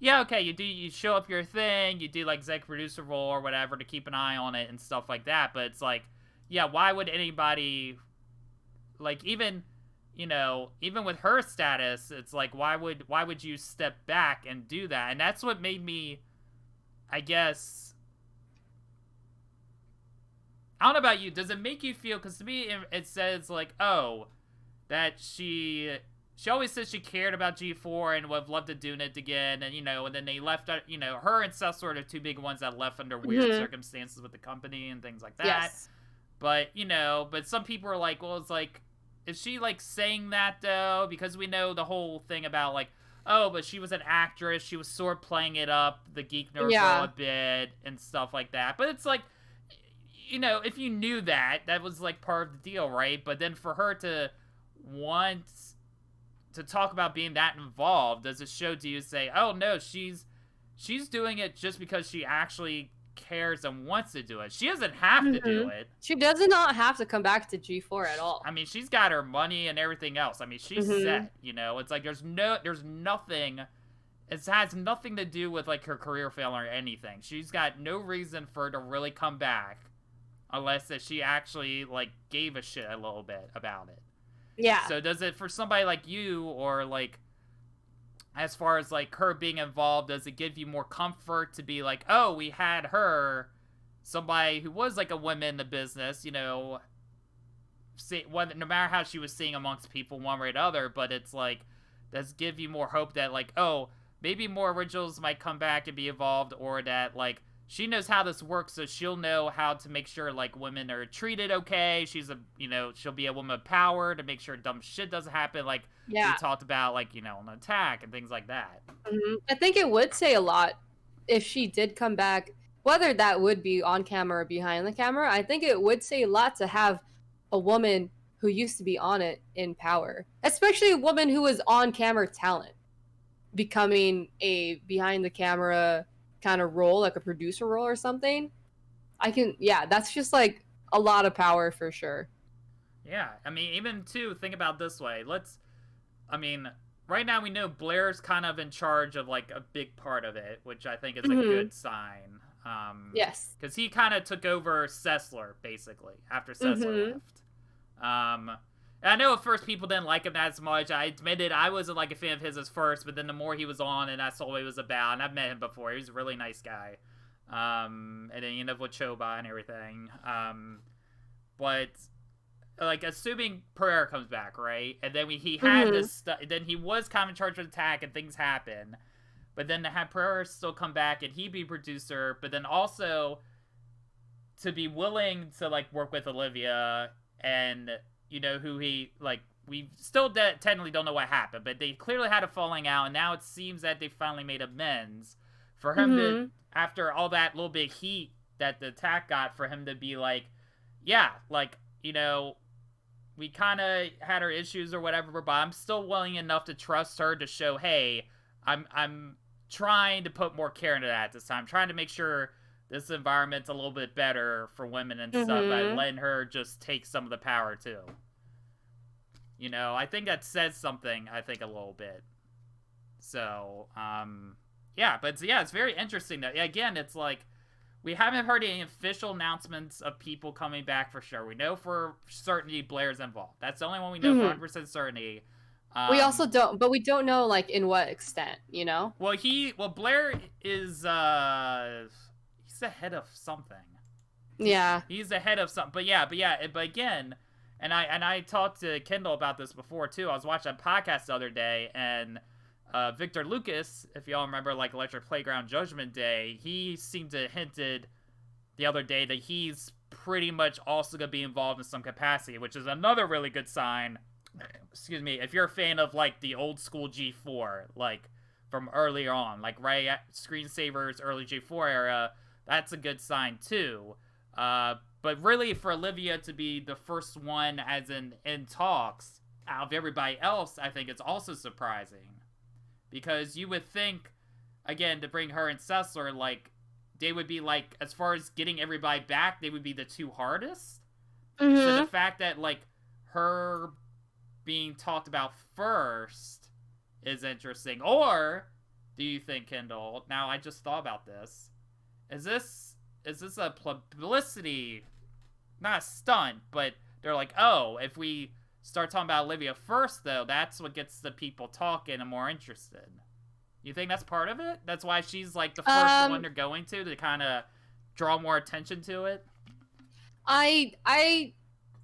yeah, okay, you show up your thing, you do, like, exec producer role or whatever to keep an eye on it and stuff like that. But it's like, yeah, why would anybody, like, even, you know, even with her status, it's like, why would you step back and do that? And that's what made me, I guess, I don't know about you. Does it make you feel? Because to me, it says like, oh, that she always says she cared about G4 and would have loved to do it again, and you know, and then they left. You know, her and Seth sort of two big ones that left under weird circumstances with the company and things like that. Yes. But you know, but some people are like, well, it's like, is she like saying that though? Because we know the whole thing about like, oh, but she was an actress. She was sort of playing it up, the geek nerd girl a bit and stuff like that. But it's like, you know, if you knew that was like part of the deal, right? But then for her to want to talk about being that involved, does it show to you say, oh no, she's doing it just because she actually cares and wants to do it? She doesn't have to do it. She does not have to come back to G4 at all. I mean, she's got her money and everything else. I mean, she's set, you know. It's like there's nothing. It has nothing to do with like her career failure or anything. She's got no reason for her to really come back. Unless that she actually, like, gave a shit a little bit about it. Yeah. So does it, for somebody like you, or, like, as far as, like, her being involved, does it give you more comfort to be like, oh, we had her, somebody who was, like, a woman in the business, you know, no matter how she was seeing amongst people one way or the other, but it's, like, does give you more hope that, like, oh, maybe more originals might come back and be involved, or that, like, she knows how this works, so she'll know how to make sure, like, women are treated okay. She's she'll be a woman of power to make sure dumb shit doesn't happen, like we talked about, like, you know, an attack and things like that. I think it would say a lot if she did come back, whether that would be on camera or behind the camera. I think it would say a lot to have a woman who used to be on it in power, especially a woman who was on-camera talent, becoming a behind-the-camera kind of role, like a producer role or something. That's just like a lot of power for sure. Yeah, I mean, even too, think about this way. Right now we know Blair's kind of in charge of like a big part of it, which I think is a good sign. Yes. Because he kind of took over Sessler, basically, after Sessler left. And I know at first people didn't like him as much. I admitted I wasn't like a fan of his at first, but then the more he was on and I saw what he was about, and I've met him before, he's a really nice guy. And then you end up with Choba and everything. But like assuming Pereira comes back, right? And then he had this then he was kind of in charge of the attack and things happen. But then to have Pereira still come back and he be producer, but then also to be willing to like work with Olivia and who he like we still technically don't know what happened, but they clearly had a falling out and now it seems that they finally made amends for him to, after all that little bit of heat that the attack got, for him to be like, yeah, like, we kind of had our issues or whatever, but I'm still willing enough to trust her to show, hey, I'm trying to put more care into that this time. I'm trying to make sure this environment's a little bit better for women and stuff by letting her just take some of the power too. I think that says something, I think, a little bit. So, yeah, but yeah, it's very interesting that, again, it's like, we haven't heard any official announcements of people coming back for sure. We know for certainty Blair's involved. That's the only one we know for 100% certainty. We also don't, but we don't know, like, in what extent, Well, Blair is, he's the head of something. Yeah. He's the head of something. But again, and I talked to Kendall about this before, too. I was watching a podcast the other day, and Victor Lucas, if y'all remember, like, Electric Playground Judgment Day, he seemed to hinted the other day that he's pretty much also going to be involved in some capacity, which is another really good sign. Excuse me, if you're a fan of, like, the old school G4, like, from earlier on, like, right at Screensaver's early G4 era, that's a good sign, too. But really, for Olivia to be the first one, as in talks, out of everybody else, I think it's also surprising. Because you would think, again, to bring her and Sessler, like, they would be, like, as far as getting everybody back, they would be the two hardest. So the fact that, like, her being talked about first is interesting. Or, do you think, Kendall, now I just thought about this, is this a publicity, not a stunt, but they're like, oh, if we start talking about Olivia first, though, that's what gets the people talking and more interested. You think that's part of it? That's why she's, like, the first one they're going to kind of draw more attention to it? I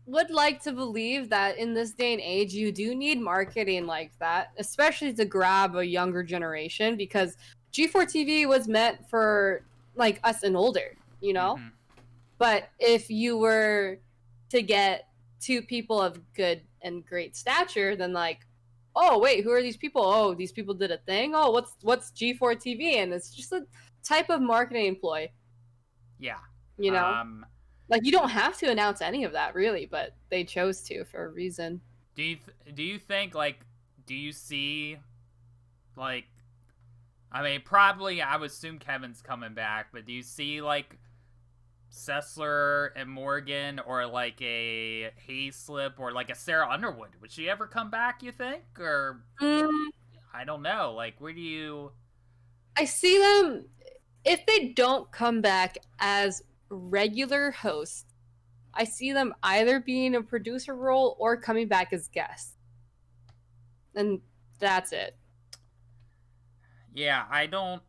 would like to believe that in this day and age, you do need marketing like that, especially to grab a younger generation, because G4 TV was meant for, like, us and older, But if you were to get two people of good and great stature, then, like, oh, wait, who are these people? Oh, these people did a thing? Oh, what's G4 TV? And it's just a type of marketing employ. Yeah. Like, you don't have to announce any of that, really, but they chose to for a reason. Do you think, like, do you see, like, I mean, probably, I would assume Kevin's coming back, but do you see, like, Sessler and Morgan, or, like, a Hayslip, or, like, a Sarah Underwood? Would she ever come back, you think? Or, I don't know. Like, where do you... I see them, if they don't come back as regular hosts, I see them either being a producer role or coming back as guests. And that's it. Yeah, I don't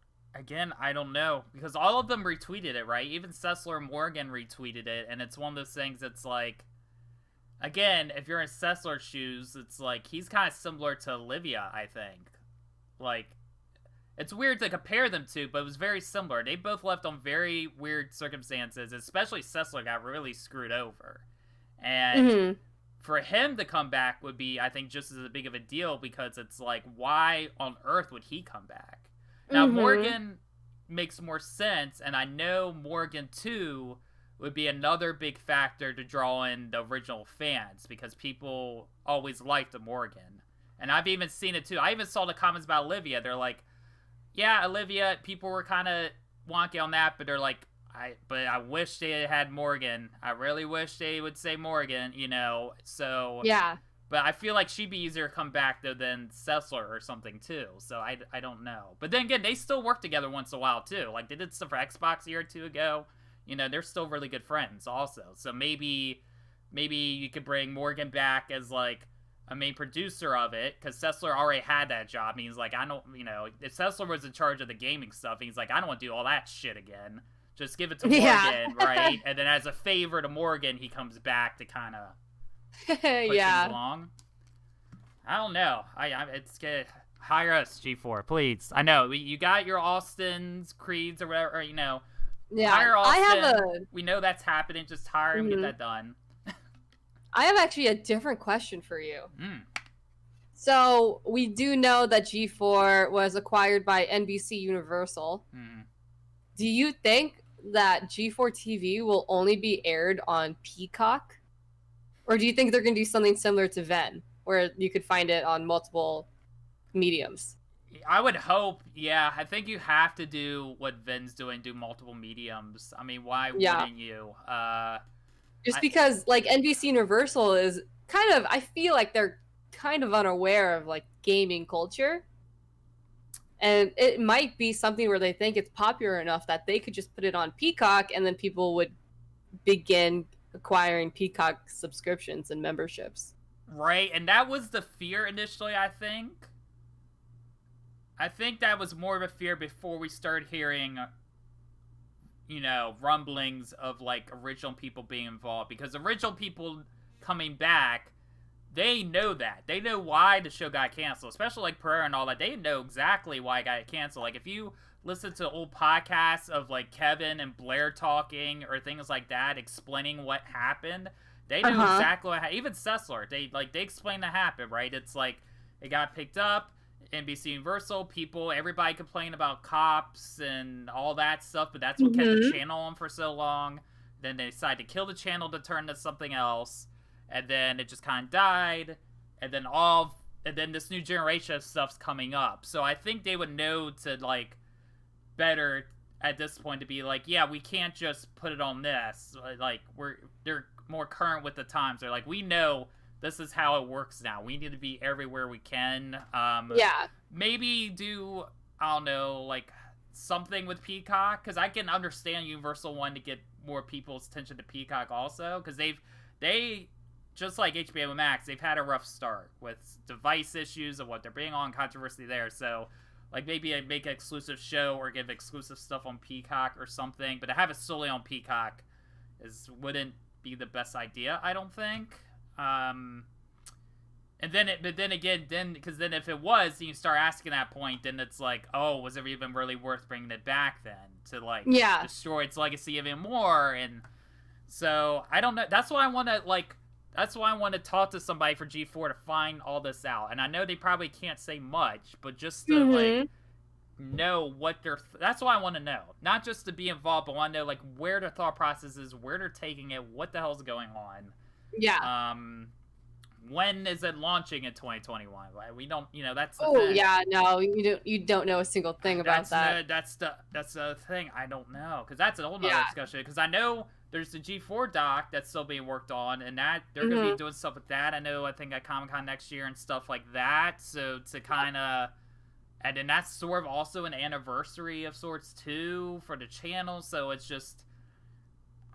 know, because all of them retweeted it, right? Even Sessler and Morgan retweeted it, and it's one of those things that's like, again, if you're in Sessler's shoes, it's like, he's kind of similar to Olivia, I think. Like, it's weird to compare them to, but it was very similar. They both left on very weird circumstances, especially Sessler got really screwed over. And for him to come back would be, I think, just as big of a deal, because it's like, why on earth would he come back? Now, Morgan makes more sense, and I know Morgan, too, would be another big factor to draw in the original fans, because people always liked the Morgan. And I've even seen it, too. I even saw the comments about Olivia. They're like, yeah, Olivia, people were kind of wonky on that, but they're like, I wish they had Morgan. I really wish they would say Morgan, so... Yeah. But I feel like she'd be easier to come back, though, than Sessler or something, too. So I don't know. But then again, they still work together once in a while, too. Like, they did stuff for Xbox a year or two ago. They're still really good friends, also. So maybe maybe you could bring Morgan back as like a main producer of it, because Sessler already had that job. And he's like, I don't, if Sessler was in charge of the gaming stuff, he's like, I don't want to do all that shit again. Just give it to Morgan, right? And then as a favor to Morgan, he comes back to kind of push things along. I don't know. It's good. Hire us, G4, please. I know you got your Austins, Creeds, or whatever. Yeah, hire Austin. We know that's happening. Just hire him, get that done. I have actually a different question for you. So we do know that G4 was acquired by NBC Universal. Do you think that G4 TV will only be aired on Peacock? Or do you think they're going to do something similar to Ven, where you could find it on multiple mediums? I would hope, yeah. I think you have to do what Ven's doing, do multiple mediums. I mean, why wouldn't you? Just because, like, NBC Universal is kind of, I feel like they're kind of unaware of, like, gaming culture. And it might be something where they think it's popular enough that they could just put it on Peacock, and then people would begin acquiring Peacock subscriptions and memberships. Right, and that was the fear initially, I think. I think that was more of a fear before we started hearing, rumblings of, like, original people being involved. Because original people coming back, they know that. They know why the show got canceled. Especially, like, Pereira and all that. They know exactly why it got canceled. Like, if you listen to old podcasts of, like, Kevin and Blair talking or things like that, explaining what happened, they knew exactly what happened. Even Sessler, they explained what happened, right? It's like, it got picked up. NBC Universal, everybody complained about cops and all that stuff, but that's what kept the channel on for so long. Then they decided to kill the channel to turn to something else, and then it just kind of died, and then this new generation of stuff's coming up. So I think they would know to, like, better at this point to be like, yeah, we can't just put it on this. Like, they're more current with the times. They're like, we know this is how it works now. We need to be everywhere we can. Maybe do, I don't know, like, something with Peacock, because I can understand Universal wanting to get more people's attention to Peacock also, because they just like HBO Max, they've had a rough start with device issues of what they're being on, controversy there. So, like, maybe make an exclusive show or give exclusive stuff on Peacock or something, but to have it solely on Peacock wouldn't be the best idea, I don't think. But then if it was, then you start asking that point, then it's like, oh, was it even really worth bringing it back then to, like, destroy its legacy even more? And so I don't know. That's why I want to talk to somebody for G4 to find all this out. And I know they probably can't say much, but just to like know what that's why I want to know. Not just to be involved, but I want to know, like, where their thought process is, where they're taking it, what the hell's going on. Yeah. When is it launching in 2021? We don't, that's the thing. Oh, yeah, no, you don't know a single thing about that. That's the thing. I don't know, because that's a whole nother discussion. Because I know there's the G4 doc that's still being worked on, and that they're going to be doing stuff with that. I think at Comic-Con next year and stuff like that. So to kind of, and then that's sort of also an anniversary of sorts too for the channel. So it's just,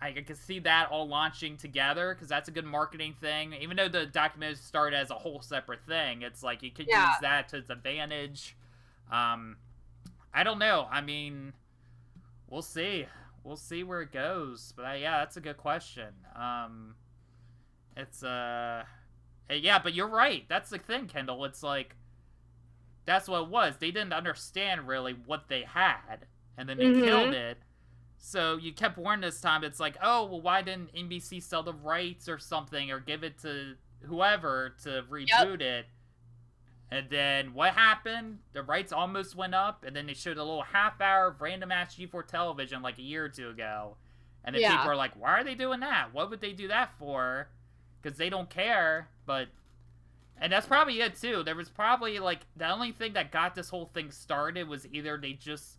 I can see that all launching together, because that's a good marketing thing. Even though the documentary started as a whole separate thing, it's like you could use that to its advantage. I don't know. I mean, we'll see. We'll see where it goes. But that's a good question. But you're right. That's the thing, Kendall. It's like, that's what it was. They didn't understand really what they had, and then they killed it. So you kept warning this time. It's like, oh, well, why didn't NBC sell the rights or something, or give it to whoever to reboot it? And then what happened? The rights almost went up, and then they showed a little half-hour of random-ass G4 television like a year or two ago. And then people are like, why are they doing that? What would they do that for? Because they don't care. And that's probably it, too. There was probably, like, the only thing that got this whole thing started was either they just,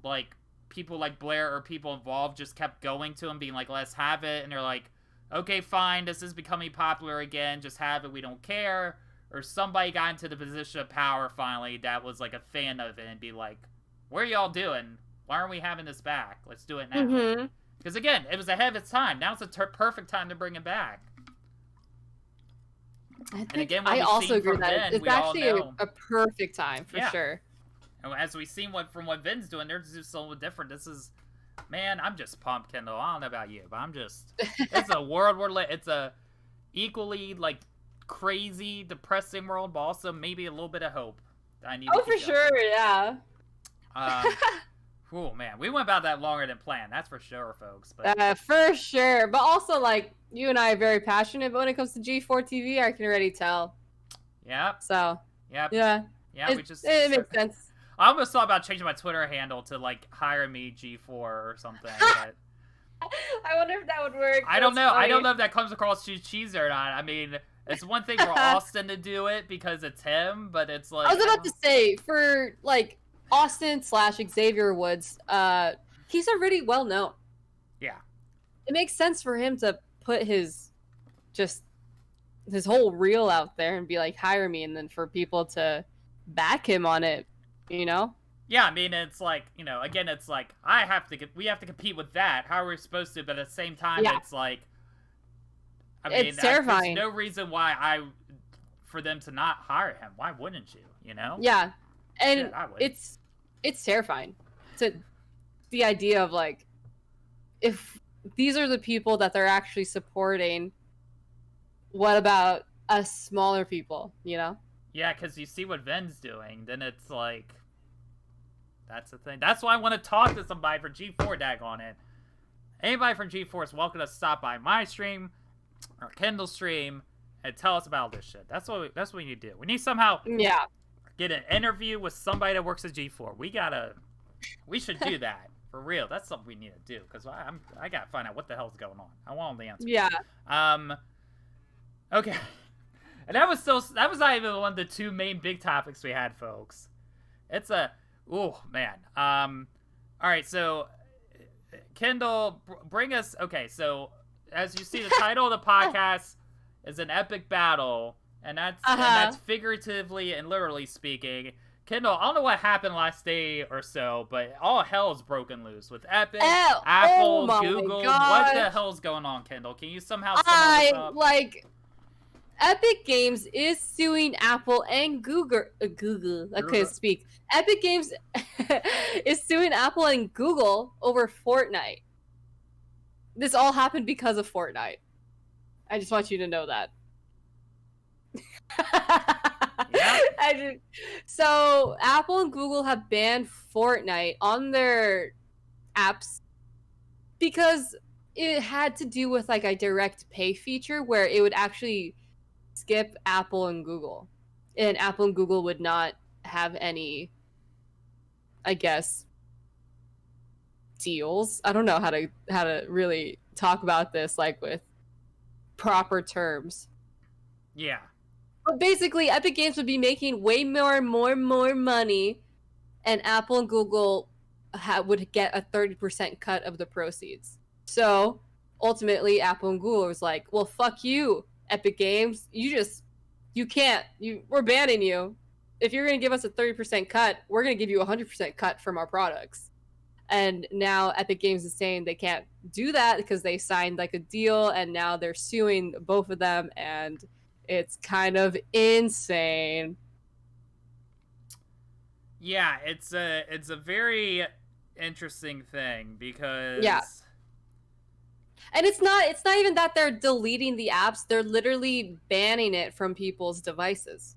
like, people like Blair or people involved just kept going to him, being like, let's have it. And they're like, okay, fine, this is becoming popular again. Just have it. We don't care. Or somebody got into the position of power finally that was, like, a fan of it and be like, what are y'all doing? Why aren't we having this back? Let's do it now. Because again, it was ahead of its time. Now it's a perfect time to bring it back. And again, I also agree that it's actually a perfect time for sure. And as we've seen from what Vin's doing, they're just so different. This is, man, I'm just pumped, Kendall. I don't know about you, but I'm just. It's a world where it's a equally like crazy, depressing world, but also maybe a little bit of hope. I need. Oh, for sure, yeah. Oh man, we went about that longer than planned. That's for sure, folks. But for sure, but also like you and I are very passionate. But when it comes to G4 TV, I can already tell. Yep. So. Yep. Yeah. Yeah. It makes sense. I almost thought about changing my Twitter handle to like hire me G4 or something. But I wonder if that would work. I don't know. Funny. I don't know if that comes across cheesy or not. I mean, it's one thing for Austin to do it because it's him, but it's like I was about to say for like Austin / Xavier Woods, he's already well known. Yeah. It makes sense for him to put his whole reel out there and be like, hire me, and then for people to back him on it, you know? Yeah, I mean, it's like, you know, again, it's like, we have to compete with that. How are we supposed to? But at the same time, it's like, I mean, it's terrifying. There's no reason why for them to not hire him. Why wouldn't you, you know? Yeah. And it's terrifying. The idea of like, if these are the people that they're actually supporting, what about us smaller people, you know? Yeah, because you see what Ven's doing, then it's like, that's the thing. That's why I want to talk to somebody for G4 daggone it. Anybody from G4 is welcome to stop by my stream or Kendall stream and tell us about this shit. That's what we need to do. We need somehow get an interview with somebody that works at G4. We should do that for real. That's something we need to do because I gotta find out what the hell's going on. I want all the answers. Yeah. Okay. And that was not even one of the two main big topics we had, folks. It's oh man. All right, so Kendall, bring us. Okay, so as you see, the title of the podcast is an epic battle, and that's figuratively and literally speaking. Kendall, I don't know what happened last day or so, but all hell's broken loose with Epic, Apple, Google. What the hell's going on, Kendall? Can you somehow sum this up? Epic Games is suing Apple and Google. I couldn't speak. Epic Games is suing Apple and Google over Fortnite. This all happened because of Fortnite. I just want you to know that. So Apple and Google have banned Fortnite on their apps because it had to do with like a direct pay feature where it would actually skip Apple and Google, and Apple and Google would not have any, I guess, deals. I don't know how to really talk about this like with proper terms. Yeah. But basically, Epic Games would be making way more money, and Apple and Google would get a 30% cut of the proceeds. So ultimately, Apple and Google was like, "Well, fuck you, Epic Games. You can't. We're banning you. If you're gonna give us a 30% cut, we're gonna give you a 100% cut from our products." And now Epic Games is saying they can't do that because they signed like a deal, and now they're suing both of them, and it's kind of insane. Yeah, it's a very interesting thing because and it's not even that they're deleting the apps, they're literally banning it from people's devices.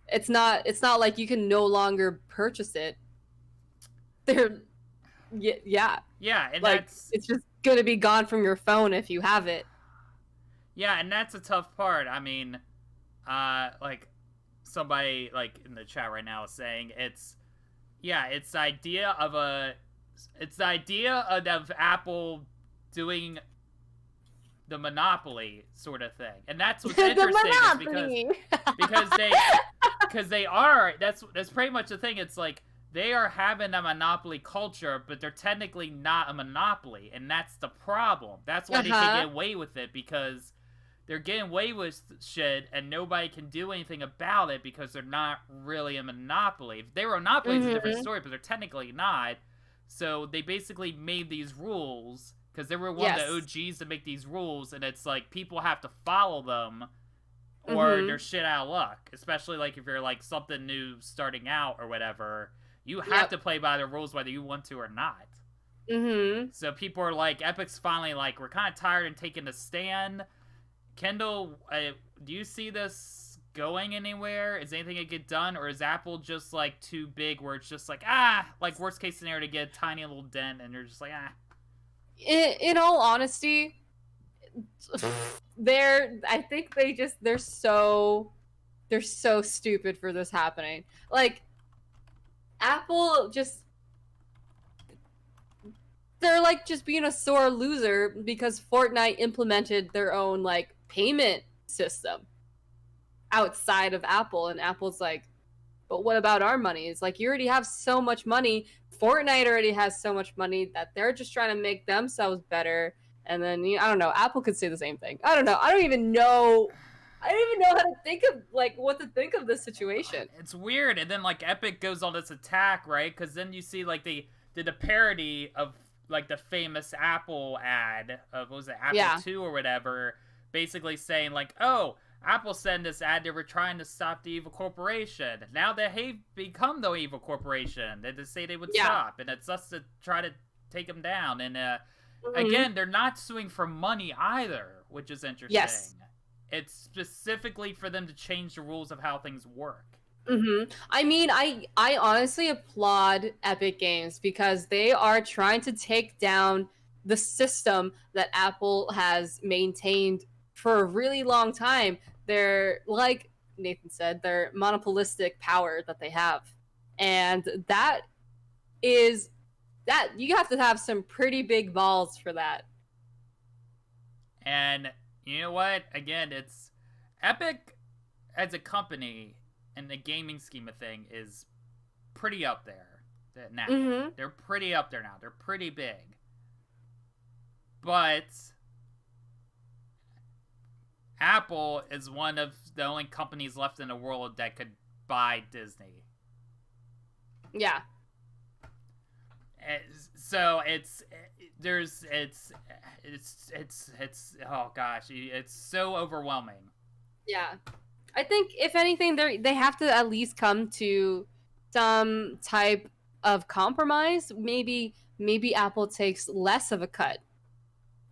It's not like you can no longer purchase it. And like it's just gonna be gone from your phone if you have it. Yeah, and that's a tough part. I mean, like somebody like in the chat right now is saying it's the idea of Apple doing the monopoly sort of thing, and that's what's interesting is because they are that's pretty much the thing. It's like they are having a monopoly culture, but they're technically not a monopoly, and that's the problem. That's why they can get away with it, because they're getting away with shit, and nobody can do anything about it because they're not really a monopoly. If they were a monopoly, it's a different story, but they're technically not. So they basically made these rules because they were one of the Yes. OGs to make these rules, and it's like people have to follow them or they're Mm-hmm. shit out of luck. Especially like if you're like something new starting out or whatever, you have Yep. to play by the rules whether you want to or not. Mm-hmm. So people are like, Epic's finally like, we're kind of tired and taking a stand. Kendall, do you see this going anywhere? Is anything gonna get done, or is Apple just like too big where it's just like like worst case scenario to get a tiny little dent, and they're just like In all honesty, I think they're so stupid for this happening. Like Apple just they're like just being a sore loser because Fortnite implemented their own like payment system outside of Apple, and Apple's like, but what about our money? It's like, you already have so much money. Fortnite already has so much money that they're just trying to make themselves better. And then I don't know. Apple could say the same thing. I don't know. I don't even know. I don't even know how to think of like what to think of this situation. it's weird. And then like Epic goes on this attack, right? Because then you see like they did a parody of like the famous Apple ad of, what was it, Apple 2 or whatever, basically saying like, oh, Apple said in this ad they were trying to stop the evil corporation. Now they have become the evil corporation. They just say they would stop, and it's us to try to take them down. And again, they're not suing for money either, which is interesting. Yes. It's specifically for them to change the rules of how things work. I mean, I honestly applaud Epic Games because they are trying to take down the system that Apple has maintained for a really long time. They're, like Nathan said, they're monopolistic power that they have. And that you have to have some pretty big balls for that. And you know what? Again, it's Epic as a company in the gaming scheme of thing is pretty up there now. They're pretty up there now. They're pretty big. But Apple is one of the only companies left in the world that could buy Disney. Yeah. So it's oh gosh, it's so overwhelming. Yeah. I think if anything, they have to at least come to some type of compromise. Maybe Apple takes less of a cut,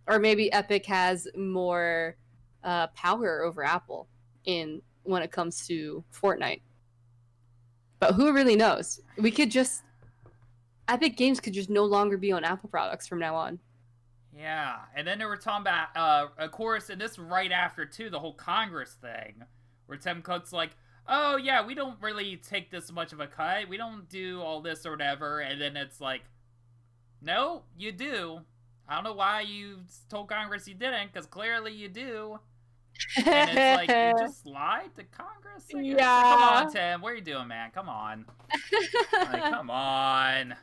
or maybe Epic has more power over Apple when it comes to Fortnite. But who really knows? Epic Games could just no longer be on Apple products from now on. Yeah, and then they were talking about, of course, and this right after too, the whole Congress thing, where Tim Cook's like, oh yeah, we don't really take this much of a cut, we don't do all this or whatever, and then it's like, no, you do. I don't know why you told Congress you didn't, because clearly you do. And it's like, you just lied to Congress? Yeah. Come on, Tim, what are you doing, man? Come on. Like, come on.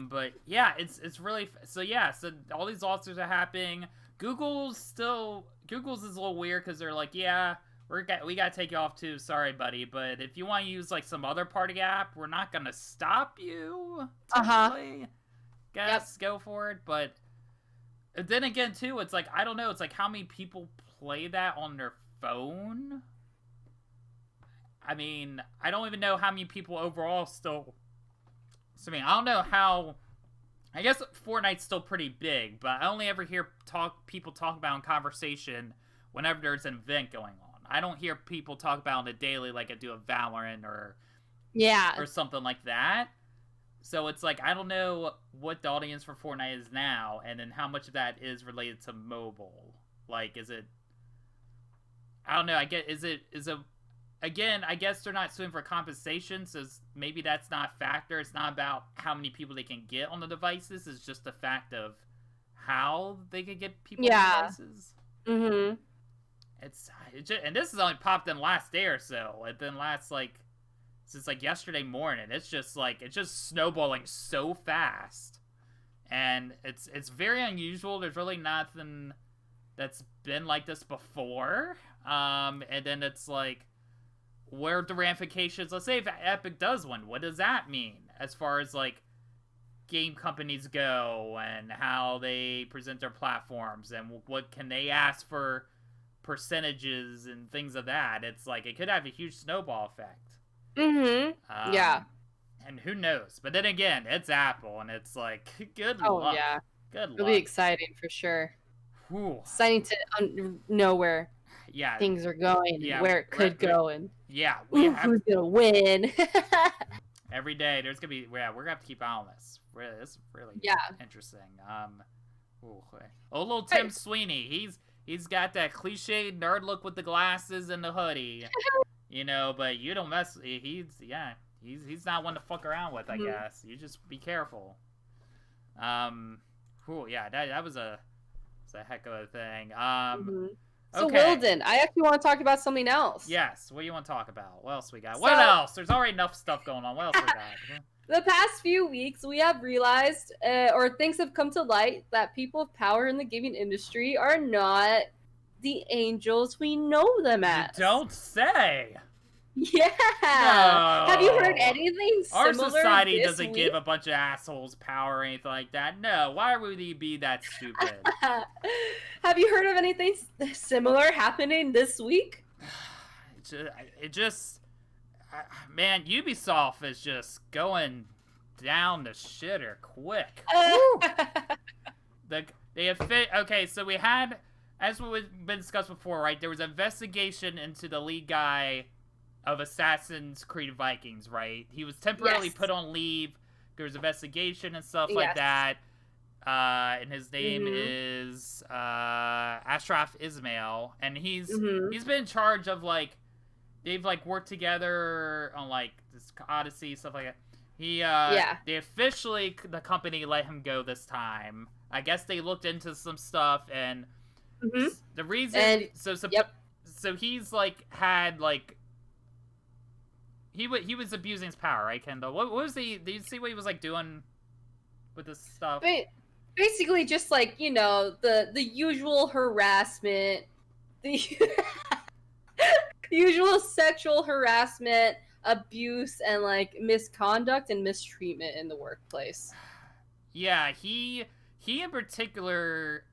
But yeah, it's really, so yeah, so all these lawsuits are happening. Google's is a little weird because they're like, yeah, we gotta take you off too, sorry buddy, but if you want to use like some other party app, we're not gonna stop you. Guess go for it. But then again too, it's like, I don't know, it's like how many people play that on their phone. I mean, I don't even know how many people overall still. So, I mean, I don't know how. I guess Fortnite's still pretty big, but I only ever hear people talk about in conversation whenever there's an event going on. I don't hear people talk about it daily like I do a Valorant or something like that. So it's like, I don't know what the audience for Fortnite is now, and then how much of that is related to mobile. Like, is it? I don't know. Again, I guess they're not suing for compensation, so maybe that's not a factor. It's not about how many people they can get on the devices. It's just the fact of how they can get people on the devices. And this has only popped in the last day or so. It then since like yesterday morning. It's just snowballing so fast, and it's very unusual. There's really nothing that's been like this before. And then it's like, where are the ramifications? Let's say if Epic does win, what does that mean? As far as like, game companies go and how they present their platforms and what can they ask for percentages and things of that. It's like it could have a huge snowball effect. Yeah. And who knows? But then again, it's Apple, and it's like good Oh luck. yeah. Good It'll luck. be exciting for sure. Whew. Exciting to know where things are going, and where it could go, and who's gonna win. Every day there's gonna be we're gonna have to keep an eye on this. Really, this is really interesting. Little Tim Sweeney, he's got that cliche nerd look with the glasses and the hoodie, but you don't mess. He's not one to fuck around with. I guess you just be careful. That was a heck of a thing. So Wilden, I actually want to talk about something else. Yes, what do you want to talk about? What else we got? What else? There's already enough stuff going on. What else we got? The past few weeks, we have realized, or things have come to light, that people of power in the gaming industry are not the angels we know them as. You don't say. Yeah. No. Have you heard anything similar? Our society this doesn't week? give a bunch of assholes power or anything like that. No. Why would we be that stupid? Have you heard of anything similar happening this week? Man, Ubisoft is just going down the shitter quick. Okay, so we had, as we've been discussed before, right? There was an investigation into the lead guy of Assassin's Creed Vikings, right? He was temporarily put on leave. There was investigation and stuff like that. And his name is Ashraf Ismail, and he's been in charge of they've worked together on this Odyssey stuff like that. They officially, the company let him go this time. I guess they looked into some stuff, and the reason so he's had he was abusing his power, right, Kendall? What was did you see what he was doing with this stuff? Basically just the usual harassment, the usual sexual harassment, abuse, and misconduct and mistreatment in the workplace. Yeah, he in particular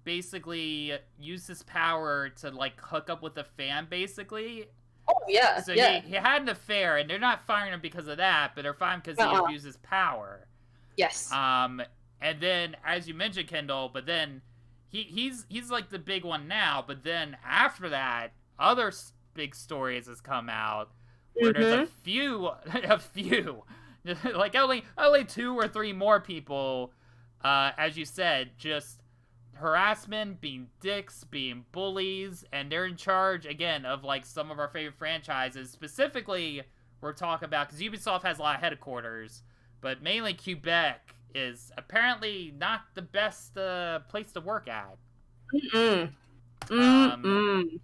basically used his power to hook up with a fan, basically. Oh yeah. So he had an affair, and they're not firing him because of that, but they're firing because he abuses power. Yes. And then, as you mentioned, Kendall, but then he's the big one now. But then after that, other big stories has come out where there's a few, only 2 or 3 more people, as you said, just harassment, being dicks, being bullies, and they're in charge again of some of our favorite franchises. Specifically, we're talking about because Ubisoft has a lot of headquarters, but mainly Quebec is apparently not the best place to work at.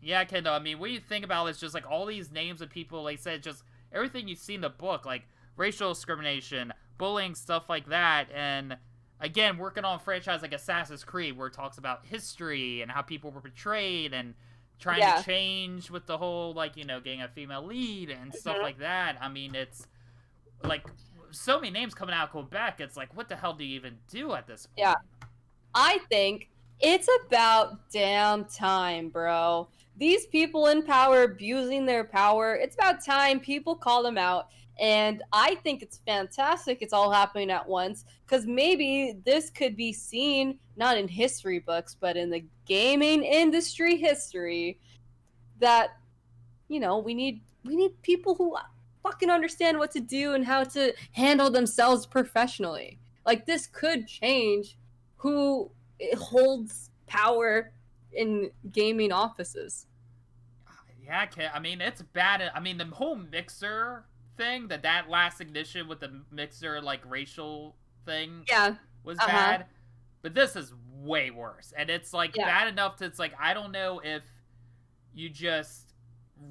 Yeah, Kendall. I mean, what do you think about is just all these names of people, like I said, just everything you see in the book, racial discrimination, bullying, stuff like that, and again, working on a franchise like Assassin's Creed, where it talks about history and how people were portrayed and trying to change with the whole, getting a female lead and stuff like that. I mean, it's so many names coming out of Quebec. It's what the hell do you even do at this point? Yeah. I think it's about damn time, bro. These people in power abusing their power, it's about time people call them out. And I think it's fantastic it's all happening at once, because maybe this could be seen, not in history books, but in the gaming industry history, that, we need people who fucking understand what to do and how to handle themselves professionally. This could change who holds power in gaming offices. Yeah, I mean, it's bad. I mean, the whole Mixer thing, that last ignition with the Mixer racial thing was bad, but this is way worse, and it's bad enough that it's I don't know if you just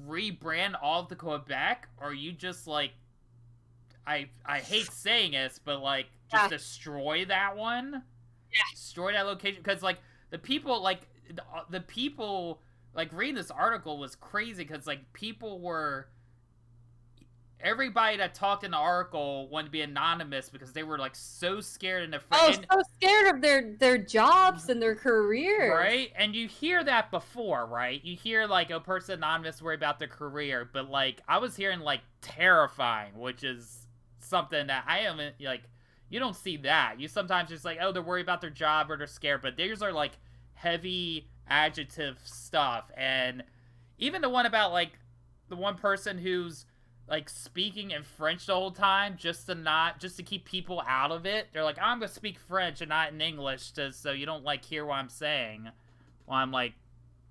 rebrand all of the Quebec, or you just I hate saying this, but just destroy that one, destroy that location, because the people the people reading this article was crazy, because people were everybody that talked in the article wanted to be anonymous because they were like so scared and Oh, afraid. so scared of their jobs and their careers. Right? And you hear that before, right? You hear like a person anonymous worry about their career, but like I was hearing like terrifying, which is something that I haven't like. You don't see that. You sometimes just like, oh, they're worried about their job or they're scared, but these are like heavy adjective stuff. And even the one about like the one person who's like speaking in French the whole time just to keep people out of it. They're like, I'm gonna speak French and not in English so you don't like hear what I'm saying while I'm like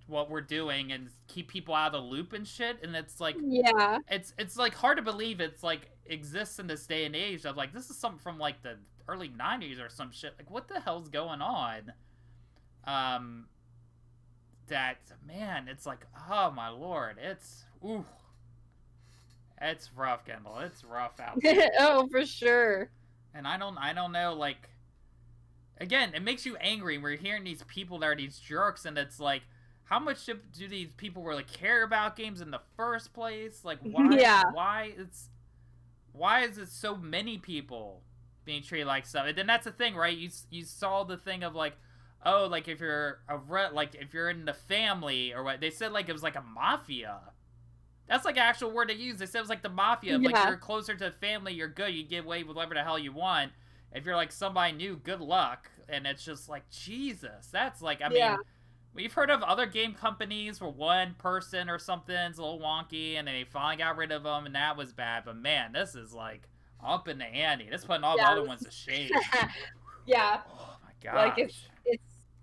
what we're doing and keep people out of the loop and shit. And it's like, yeah, it's like hard to believe it's like exists in this day and age of like this is something from like the early 90s or some shit. Like what the hell's going on? That man, it's like, oh my lord, it's ooh. It's rough, Kendall. It's rough out there. oh, for sure. And I don't know, like, again, it makes you angry. We're hearing these people that are these jerks, and it's like, how much do these people really care about games in the first place? Like, why? Yeah. Why is it so many people being treated like stuff? And then that's the thing, right? You saw the thing of like, oh, like if you're if you're in the family or what they said, like it was like a mafia. That's like an actual word they use. They said it was like the mafia. Yeah. Like you're closer to family, you're good. You get away with whatever the hell you want. If you're like somebody new, good luck. And it's just like, Jesus. That's like, I mean, we've heard of other game companies where one person or something's a little wonky and they finally got rid of them and that was bad. But man, this is like up in the ante. This is putting all the other ones to shame. Yeah. Oh my gosh. Like it's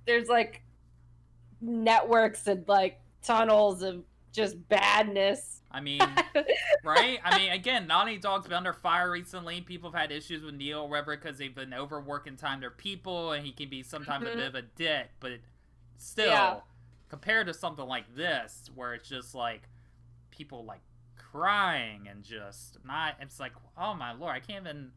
there's like networks and like tunnels of just badness. I mean, right? I mean, again, Naughty Dog's been under fire recently. People have had issues with Neil Weber because they've been overworking time their people, and he can be sometimes a bit of a dick. But still, compared to something like this, where it's just like people like crying and just not, it's like, oh my lord, I can't even.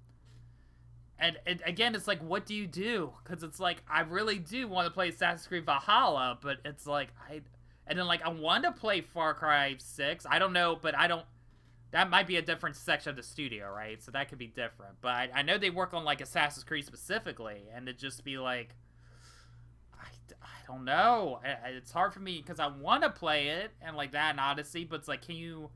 And again, it's like, what do you do? Because it's like, I really do want to play Assassin's Creed Valhalla, but it's like, and then, like, I want to play Far Cry 6. I don't know, but I don't... That might be a different section of the studio, right? So that could be different. But I know they work on, like, Assassin's Creed specifically. And it'd just be like... I don't know. It's hard for me, because I want to play it, and, like, that and Odyssey. But it's like, can you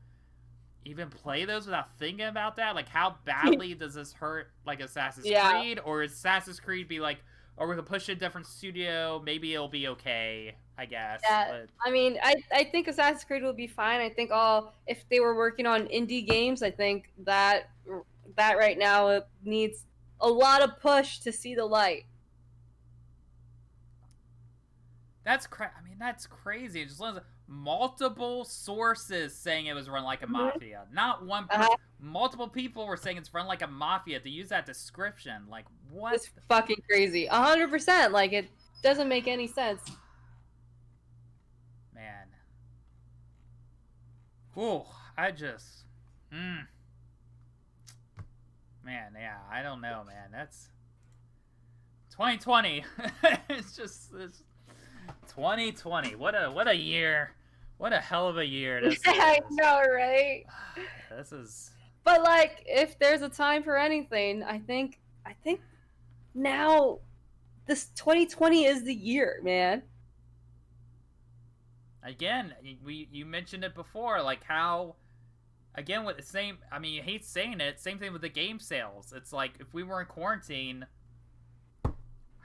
even play those without thinking about that? Like, how badly does this hurt, like, Assassin's Creed? Or is Assassin's Creed be like, or we can push a different studio, maybe it'll be okay, I guess. Yeah, but... I mean, I think Assassin's Creed will be fine. I think if they were working on indie games, I think that right now it needs a lot of push to see the light. That's that's crazy. Just multiple sources saying it was run like a mafia. Not one person. Multiple people were saying it's run like a mafia to use that description. Like, what? It's fucking crazy. 100%. Like, it doesn't make any sense. Man. Whew. I just... Man, yeah. I don't know, man. That's... 2020. It's 2020. What a year. What a hell of a year this is. I know, right? This is... But, like, if there's a time for anything, I think now this 2020 is the year, man. Again, you mentioned it before, like how, again, with the same, I mean, you hate saying it, same thing with the game sales. It's like, if we were in quarantine,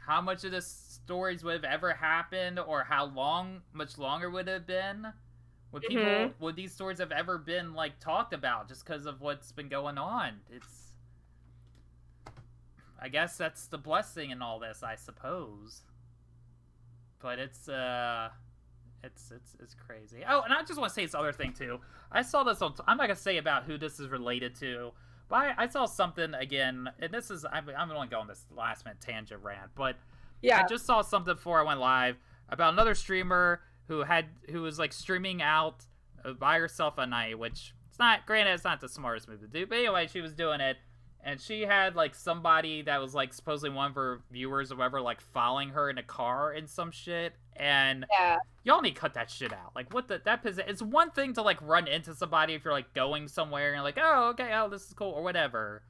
how much of the stories would have ever happened, or how much longer would it have been? Would these stories have ever been, like, talked about just because of what's been going on? I guess that's the blessing in all this, I suppose. But it's crazy. Oh, and I just want to say this other thing, too. I saw this on... I'm not going to say about who this is related to, but I saw something, again, and this is... I'm only going this last-minute tangent rant, but yeah. I just saw something before I went live about another streamer who was, like, streaming out by herself at night, which... Granted, it's not the smartest move to do, but anyway, she was doing it, and she had like somebody that was like supposedly one of her viewers or whatever, like following her in a car and some shit. And Yeah. y'all need to cut that shit out. Like, what it's one thing to like run into somebody if you're like going somewhere and you're like, oh, okay, oh, this is cool or whatever.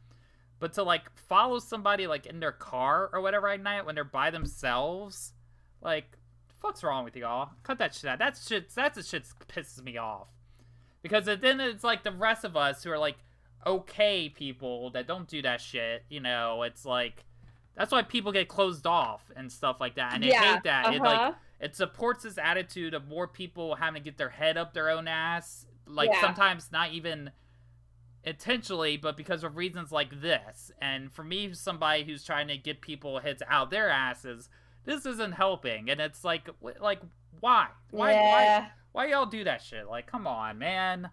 But to like follow somebody like in their car or whatever at night when they're by themselves, like, the fuck's wrong with y'all? Cut that shit out. That's the shit that pisses me off. Because then it's like the rest of us who are like okay people that don't do that shit, you know, it's like that's why people get closed off and stuff like that. And they hate that. It supports this attitude of more people having to get their head up their own ass. Like sometimes not even intentionally, but because of reasons like this. And for me, somebody who's trying to get people heads out their asses, this isn't helping. And it's like why? Why y'all do that shit? Like, come on, man.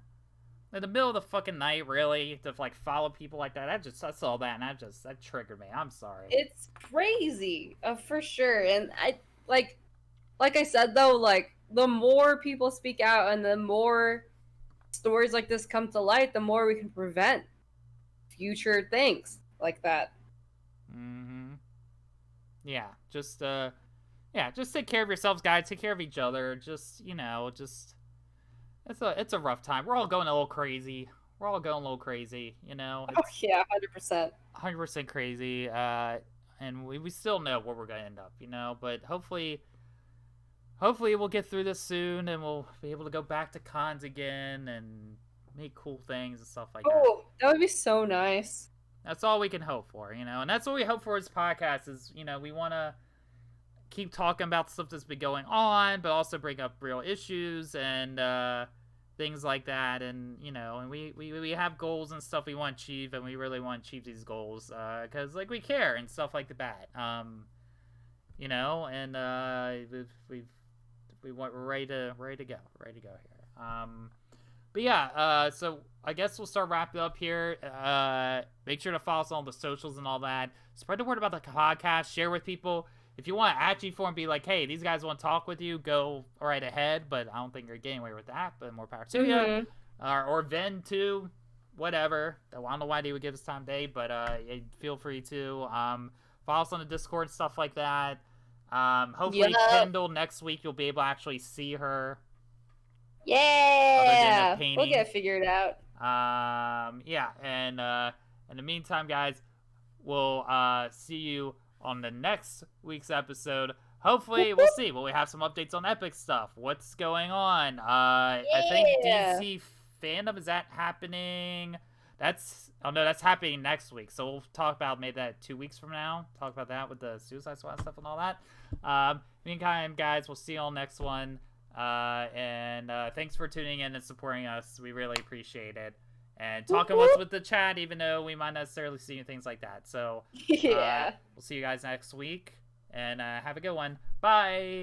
In the middle of the fucking night, really, to like follow people like that. I saw that and that triggered me. I'm sorry. It's crazy, for sure. And I like I said though, like the more people speak out and the more stories like this come to light, the more we can prevent future things like that. Mm-hmm. Yeah, just take care of yourselves, guys. Take care of each other. Just, you know, it's a rough time. We're all going a little crazy. You know. Oh yeah, 100%. 100% crazy. And we still know where we're gonna end up, you know. But hopefully we'll get through this soon, and we'll be able to go back to cons again and make cool things and stuff like that. Oh, that would be so nice. That's all we can hope for, you know. And that's what we hope for as podcast is, you know, we want to keep talking about stuff that's been going on, but also bring up real issues and things like that. And, you know, and we have goals and stuff we want to achieve, and we really want to achieve these goals because, like, we care and stuff like that. You know, and we're ready to go here. But yeah, so I guess we'll start wrapping up here. Make sure to follow us on all the socials and all that. Spread the word about the podcast. Share with people. If you want to at G4 and be like, hey, these guys want to talk with you, go right ahead. But I don't think you're getting away with that. But more power to you. Or Ven too. Whatever. I don't know why they would give us time of day, but feel free to. Follow us on the Discord, stuff like that. Hopefully Kendall next week you'll be able to actually see her. Yeah, we'll get it figured out. Yeah, and in the meantime, guys, we'll see you on the next week's episode. Hopefully, we'll see. Will we have some updates on Epic stuff? What's going on? I think DC fandom, is that happening? That's happening next week. So we'll talk about maybe that 2 weeks from now. Talk about that with the Suicide Squad stuff and all that. Meantime, guys, we'll see you all next one. And thanks for tuning in and supporting us. We really appreciate it. And talking with the chat, even though we might not necessarily see things like that. So we'll see you guys next week. And have a good one. Bye.